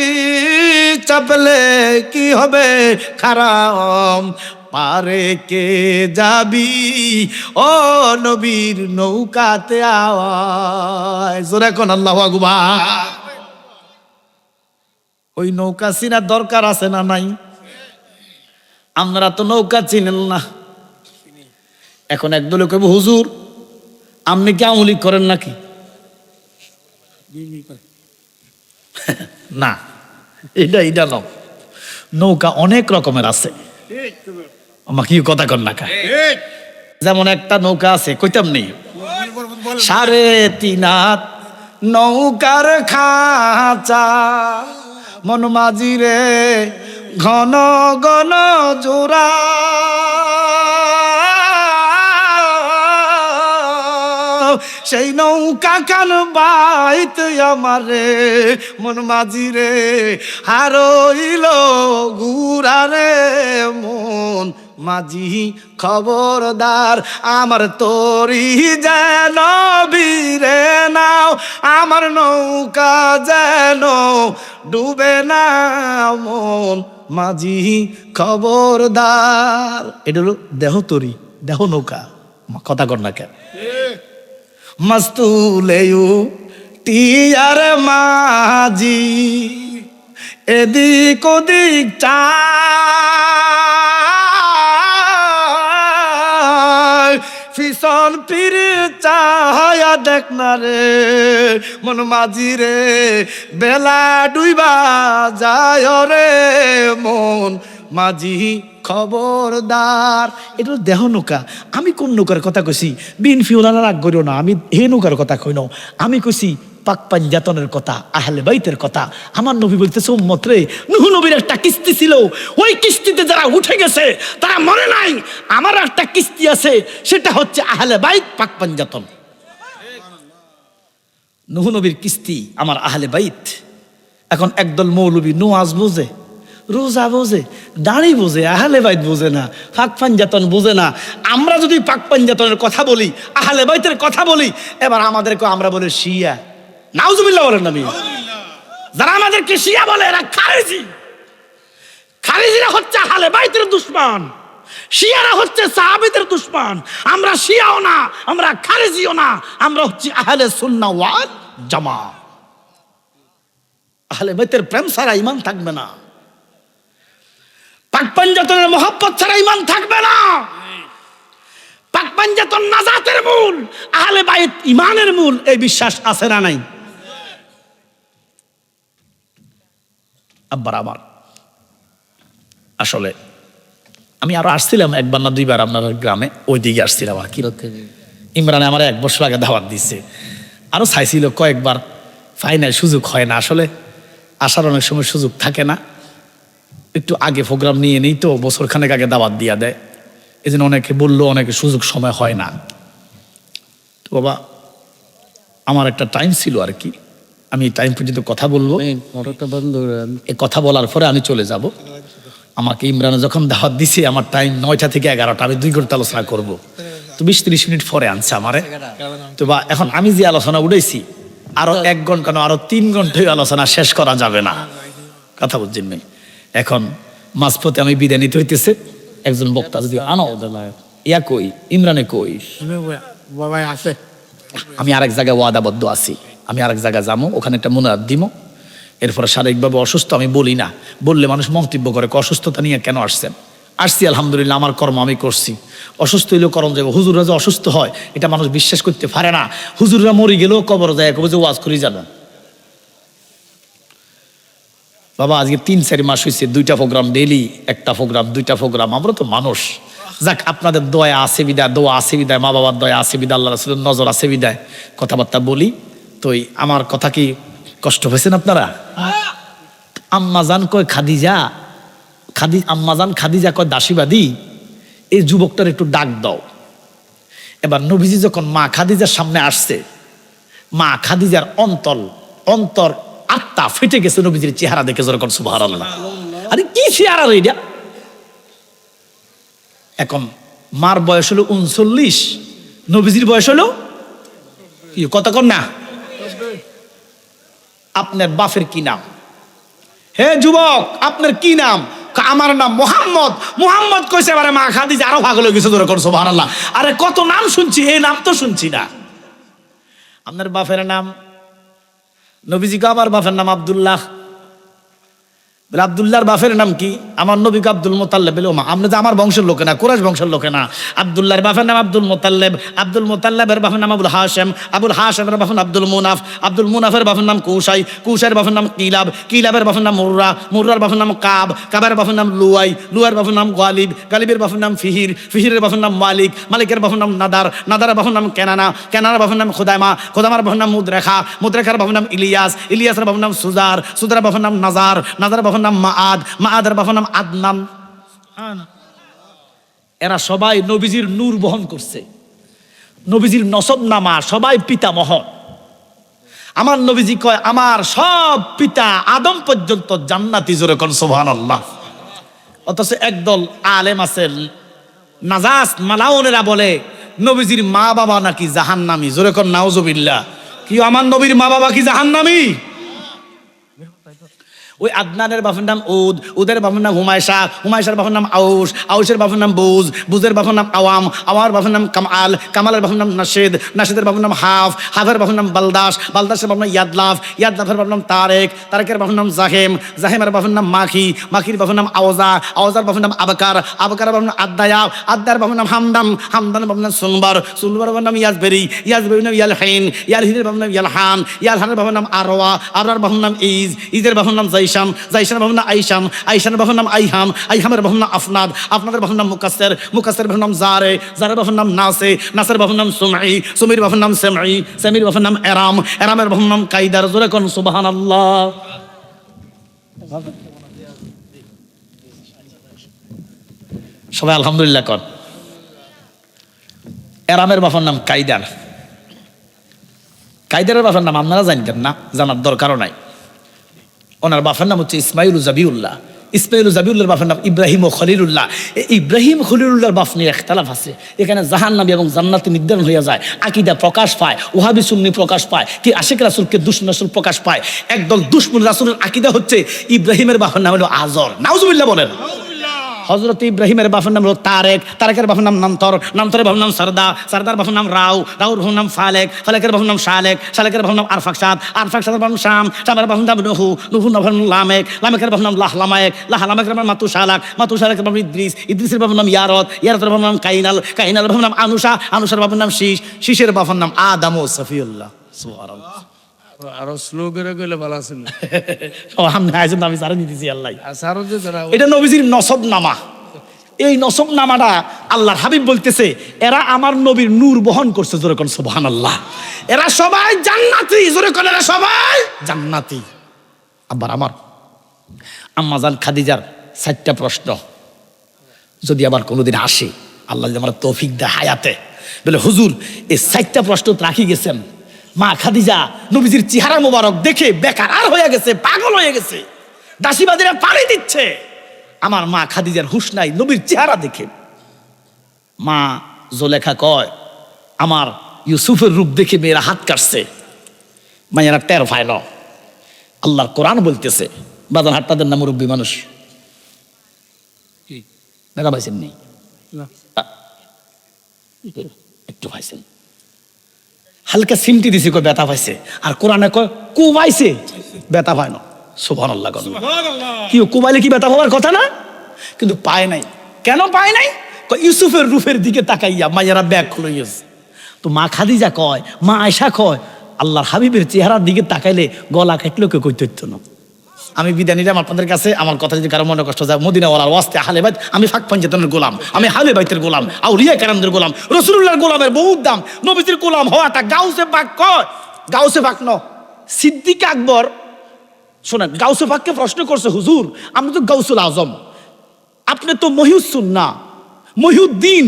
চাপলে কি হবে খারাম, পারে কে যাবি ও নবীর নৌকাতে আওয়াজ, জোরে কোন আল্লাহু আকবার। ওই নৌকা চিনার দরকার আছে না নাই? আপনারা তো নৌকা চিনেন না। এখন একদলে কইব হুজুর আপনি কি আমলি করেন নাকি? না, এটা নাও, নৌকা অনেক রকমের আছে, আমার কি কথা কর না খায়। যেমন একটা নৌকা আছে, কইতাম নেই, 3.5 হাত নৌকার খাঁচা, মন মাঝিরে ঘন ঘন জোড়া, সেই নৌকা কান বাইত আমারে মন মাঝিরে হারইল ঘুরারে, মন মাঝি খবরদার আমার তোরি যেন বীরে নাও, আমার নৌকা যেন ডুবে না, মন মাঝি খবরদার। এটা হলো দেহ তরি, দেহ নৌকা, কথা কর না কেন? মস্তুলেয়ু টিয়ার মাঝি এদিক ওদিক চায়, ফিসন পীর চাহায়া দেখ না রে মন মাঝি রে, বেলা ডুইবা যায় রে মন মাঝি খবরদার। এটা দেহ নৌকা। আমি কোন নৌকার কথা কইছি? বিন ফিওলানা রাগ করিও না, আমি হে নৌকার কথা কই না, আমি কইছি পাক পাঞ্জাতনের কথা, আহলে বাইতের কথা। আমার নবী বলতেছে উম্মত রে, নূহ নবীর একটা কিস্তি ছিল, ওই কিস্তিতে যারা উঠে গেছে তারা মরে নাই। আমার একটা কিস্তি আছে, সেটা হচ্ছে আহলে বাইত পাক পাঞ্জাতন। নূহ নবীর কিস্তি আমার আহলে বাইত। এখন একদল মৌলবী নোয়াজ বোঝে, রোজা বোঝে, দাড়ি বোঝে, আহলে বাইত বোঝে না, পাক পাঞ্জাতন বোঝে না। আমরা যদি পাক পাঞ্জাতনের কথা বলি, আহলে বাইতের কথা বলি, এবার আমাদেরকে আমরা বলে শিয়া। নাউজুবিল্লাহ বলেন নবী। যারা আমাদেরকে শিয়া বলে এরা খারেজি। খারিজিরা হচ্ছে আহলে বাইতের দুশমন, শিয়ারা হচ্ছে সাহাবীদের দুশমন। আমরা শিয়াও না, আমরা খারিজিও না, আমরা হচ্ছে আহলে সুন্নাহ ওয়াল জামাত। আহলে বাইতের প্রেম ছাড়া ঈমান থাকবে না, পাক পাঞ্জাতনের মহব্বত ছাড়া ঈমান থাকবে না। পাক পাঞ্জাতন নাজাতের মূল, আহলে বাইত ঈমানের মূল। এই বিশ্বাস আছে না নাই? আব্বার আমার, আসলে আমি আরো আসছিলাম একবার না দুইবার আপনার গ্রামে, ওই দিকে আসছিলাম আর কি। ইমরানে আমার 1 বছর আগে দাওয়াত দিচ্ছে, আরো চাইছিল কয়েকবার, ফাইনাল সুযোগ হয় না। আসলে আসার অনেক সময় সুযোগ থাকে না, একটু আগে প্রোগ্রাম নিয়ে নেই তো, বছর খানেক আগে দাওয়াত দিয়া দেয়, এই জন্য অনেকে বললো, অনেকে সুযোগ সময় হয় না। তো বাবা আমার একটা টাইম ছিল আর কি, আমি টাইম পর্যন্ত কথা বলবো, এই কথা বলার পরে আমি চলে যাব। আমাকে ইমরানে যখন দাওয়াত দিছে, আমার টাইম 9টা থেকে 11টা, আমি 2 ঘন্টা আলোচনা করবো, তো 20-30 মিনিট পরে আনছে আমারে। তো বা এখন আমি যে আলোচনা উঠেছি, আরো 1 ঘন্টা কেন, আরো 3 ঘন্টায় আলোচনা শেষ করা যাবে না, কথা বুঝছেন নাই? এখন মাঝপথে আমি বিদায় নিতে হইতেছে, একজন বক্তা যদি আনো, ইয়া কই ইমরানে কই, বাবাই আছে। আমি আরেক জায়গায় ওয়াদাবদ্ধ আছি, আমি আরেক জায়গায় যাবো, ওখানে একটা মুনাজাত দিব। এরপরে শারীরিকভাবে অসুস্থ, আমি বলি না, বললে মানুষ মন্তব্য করে অসুস্থতা নিয়ে কেন আসছেন। আসছি আলহামদুলিল্লাহ, আমার কর্ম আমি করছি। অসুস্থ হইলেও করণ যাবো, হুজুররা যে অসুস্থ হয় এটা মানুষ বিশ্বাস করতে পারে না। হুজুররা মরে গেলেও কবর যায়, কবে যে ওয়াজ করি যাবেন। বাবা আজকে 3-4 মাস হয়েছে, 2টা প্রোগ্রাম ডেইলি, 1টা প্রোগ্রাম, 2টা প্রোগ্রাম। আমরা তো মানুষ, যাক আপনাদের দয়া আছে বিদায়, দোয়া আছে বিদায়, মা বাবার দয়া আছে বিদায়, আল্লাহ রাসূলের নজর আছে বিদায় কথাবার্তা বলি। তো আমার কথা কি কষ্ট হয়েছেন আপনারা? আম্মাজান কয় খাদিজা, আম্মাজান খাদিজা কয় দাসীবাদী, এই যুবকটার একটু ডাক দাও। এবার নবীজি যখন মা খাদিজার সামনে আসছে, মা খাদিজার অন্তর আত্মা ফেটে গেছে নবীজির চেহারা দেখে, যখন সুবহানাল্লাহ। আরে কি চেহারা রে এটা! এখন মার বয়স হলো 39, নবীজির বয়স হলো কি, কথা কন না? আপনার বাপের কি নাম? হে যুবক, আপনার কি নাম? আমার নাম মোহাম্মদ। মোহাম্মদ কইছে, এবারে মা খাদিজা আরো পাগল হয়ে গেছে, যখন সুবহানাল্লাহ। আরে কত নাম শুনছি, এই নাম তো শুনছি না। আপনার বাপের নাম? নবীজিকে আমার বাপের নাম আব্দুল্লাহ। বলে আব্দুল্লাহর বাপের নাম কি? আমার নবীকে আব্দুল মুতাল্লিব। বলে ওমা, আপনি তো আমার বংশের লোকে না, কুরাইশ বংশের লোকে না। আব্দুল্লাহর বাপের নাম আব্দুল মুতাল্লিব, আব্দুল মুতাল্লিবের বাপের নাম আবুল হাশেম, আবুল হাশেমের বাপের নাম আব্দুল মুনাফ, আব্দুল মুনাফের বাপের নাম কুসাই, কুসাইয়ের বাপের নাম কিলাব, কিলাবের বাপের নাম মুররা, মুররার বাপের নাম কাব, কাবের বাপের নাম লুয়াই, লুয়ার বাপের নাম গালিব, গালিবের বাপের নাম ফিহির, ফিহিরের বাপের নাম মালিক, মালিকের বাপের নাম নাদার, নাদারের বাপের নাম কেনানা, কেনানার বাপের নাম খুদাইমা, খুদাইমার বাপের নাম মুদরেখা, মুদরেখার বাপের নাম ইলিয়াস, ইলিয়াসের বাপের নাম সুজার, সুজারের বাপের নাম নাজার, নাজারের বাপের নাম মাআদ, মাআদের বাপের নাম আদনান। এরা সবাই নবীজির নূর বহন করছে, নবীজির নসব নামা, সবাই পিতামহ। আমার নবীজি কয়, আমার সব পিতা আদম পর্যন্ত জান্নাতি, জোরে কোন সুবহানাল্লাহ। অথচ একদল আলেম আছে নাজাস মালাউনেরা বলে নবীজির মা বাবা নাকি জাহান্নামী, জোরে কোন নাউজুবিল্লাহ। কি আমার নবীর মা বাবা কি জাহান্নামী? ওই আদনানের বাপের নাম উদ, উদের বাপের নাম হুমায়সা, হুমায়সার বাপের নাম আউস, আউসের বাপের নাম বুজ, বুজের বাপের নাম আওয়াম, আওয়ার বাপের নাম কামাল, কামালের বাপের নাম নাশিদ, নাশিদের বাপের নাম হাফ, হাফের বাপের নাম বালদাস, বালদাসের বাপের নাম ইয়াদলাফ, ইয়াদলাফের বাপের নাম তারেক, তারেকের বাপের নাম জাহেম, জাহেমের বাপের নাম মাখি, মাখির বাপের নাম আওজা, আওজার বাপের নাম আবকার, আবকারের বাপের নাম আদায়া, আদার বাপের নাম হামদান, হামদানের বাপের নাম সুনবার, সুনবারের বাপের নাম ইয়াজবেরি, ইয়াজবেরির নাম ইয়ালহিন, ইয়ালহিনের বাপের নাম ইয়ালহান, ইয়ালহানের বাপের নাম আরওয়া, আরওয়ার বাপের নাম ইজ, ইজের বাপের নাম জাইশান, জাইশানের বাপের নাম আইশান, আইশানের বাপের নাম আইহাম, আইহামের বাপের নাম আফনাদ, আফনাদের বাপের নাম মুকাসসির, মুকাসসিরের বাপের নাম জারে, জারের বাপের নাম নাসে, নাসের বাপের নাম সুমঈ, সুমঈর বাপের নাম সামঈ, সামঈর বাপের নাম এরাম, এরামের বাপের নাম কাইদার। জোরে কোন সুবহানাল্লাহ। সবাই আলহামদুলিল্লাহ কর। এরামের বাপের নাম কাইদার, কাইদারের বাপের নাম আপনারা জানতেন না, জানার দরকারও নাই। ওনার বাপের নাম হচ্ছে ইসমাইল জাবিউল্লাহ। ইসমাইল জাবিউল্লাহর বাপের নাম ইব্রাহিম ও খলিলুল্লাহ। ইব্রাহিম খলিলুল্লাহর বাপ নিয়ে একতলাফ আছে। এখানে জাহান্নামী এবং জান্নাতি নির্ধারণ হয়ে যায়, আকীদা প্রকাশ পায়, ওয়াহাবি সুন্নি প্রকাশ পায়, কি আশিক রাসূলকে দুশমন রাসূল প্রকাশ পায়। একদল দুশমন রাসূলের আকীদা হচ্ছে ইব্রাহিমের বাপের নাম হলো আজর। নাউজুবিল্লাহ বলেন। হযরত ইব্রাহিমের বাপের নাম হলো তারেক, তারেকের বাপের নাম নান্তর, নান্তরের বাপের নাম সারদা, সারদার বাপের নাম রাউ, রাউর বাপের নাম ফালেক, ফালেকের বাপের নাম শালেক, শালেকের বাপের নাম আরফাকসাদ, আরফাকসাদের বাপের নাম শাম, শামের বাপের নাম নুহু, নুহুর বাপের নাম লামেক, লামেকের বাপের নাম লাহলামায়েক, লাহলামায়েকের বাপের নাম মাতুশালাক, মাতুশালাকের বাপের নাম ইদ্রিস, ইদ্রিসের বাপের নাম ইয়ারত, ইয়ারতের বাপের নাম কাইনাল, কাইনালের বাপের নাম আনুশা, আনুশার বাপের নাম শীষ, শীষের বাপের নাম আদম ও সফিউল্লাহ। সুবহানাল্লাহ। আরো স্লো করে গেলে ভালো আছে না। আমি আয়োজন আমি সারা দিতেছি আল্লাহ। সারো যে তারা এটা নবীজির নসব নামা। এই নসব নামাটা আল্লাহর হাবিব বলতেছে এরা আমার নবীর নূর বহন করছে, জোরে কোন সুবহানাল্লাহ। এরা সবাই জান্নাতি, জোরে কোন এরা সবাই জান্নাতি। আবার আমার আম্মা জান খাদিজার 4টা প্রশ্ন যদি আবার কোনোদিন আসে, আল্লাহ যদি আমার তৌফিক দেয় হায়াতে, বলে হুজুর এই 4টা প্রশ্ন তো রাখি গেছেন। মা খাদিজা নবীজির চেহারা মোবারক দেখে বেকার আর হয়ে গেছে, পাগল হয়ে গেছে, দাসীবাদীরা পানি দিচ্ছে। আমার মা খাদিজার হুঁশ নাই নবীর চেহারা দেখে। মা জোলেখা কয় আমার ইউসুফের রূপ দেখে মেয়েরা হাত কাটছে, মায়েরা টের পায় না। আল্লাহর কোরআন বলতেছে, বাজার হাট্টাদের নাম মুরব্বী মানুষ দেখা পাইছেন নি? একটু পাইছেন, হালকা সিমটি দিছে কয় ব্যথা পাইছে, আর কোরআনে কয় কুবাইছে ব্যথা পায় না। সুবহানাল্লাহ। কি কুবাইলে কি ব্যথা হওয়ার কথা না? কিন্তু পায় নাই। কেন পায় নাই? ইউসুফের রূপের দিকে তাকাইয়া মায়েরা ব্যাগ খুলে গেছে। তো মা খাদিজা কয়, মা আয়েশা কয় আল্লাহর হাবিবের চেহারার দিকে তাকাইলে গলা কাটলেও কেউ কইতে হইতো না। আমি বিদায় নিলাম আপনাদের কাছে। আমার কথা যদি কারো মনে কষ্ট যায়, মদিনাওয়ালার ওয়াস্তে আহলে বাইত, আমি ফাঁক পাঞ্জাতনের গোলাম, আমি আহলে বাইতের গোলাম, আউলিয়া কেরামদের গোলাম, রাসূলুল্লাহর গোলামের বহুত দাম। নবীজির গোলাম হওয়াটা গাউসে পাক কয়, গাউসে পাক ন সিদ্দিক আকবর। শোনেন, গাউসে পাককে প্রশ্ন করছে, হুজুর আপনি তো গাউসুল আজম, আপনি তো মহিউসুন্নাহ, মহিউদ্দিন,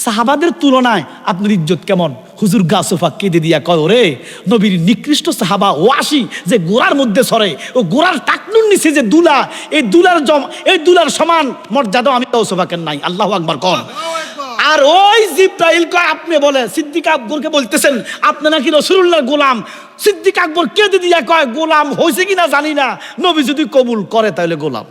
সাহাবাদের তুলনায় আপনার ইজ্জত কেমন? হুজুর গাউসে পাক কেঁদে দিয়া কয়, ওরে নবীর নিকৃষ্ট সাহাবা ওয়াসি যে গোড়ার মধ্যে সরে, ও গোড়ার টাকনুর নিচে যে দুলা, এই দুলার সমান মর্যাদা আমি গাউসে পাকের নাই। আল্লাহু আকবার কোন। আর ওই জিব্রাইল কয় আপনি বলে সিদ্দিক আকবরকে বলতেছেন আপনি নাকি রাসূলুল্লাহর গোলাম। সিদ্দিক আকবর কেঁদে দিয়া কয় গোলাম হয়েছে কিনা জানি না, নবী যদি কবুল করে তাহলে গোলাম।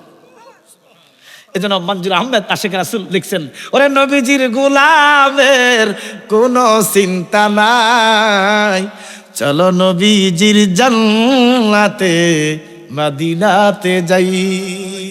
এজন্য মঞ্জুর আহমেদ আশিক রাসূল লিখছেন, ওরে নবীজির গোলামের কোনো চিন্তা নাই, চলো নবীজির জান্নাতে মদিনাতে যাই।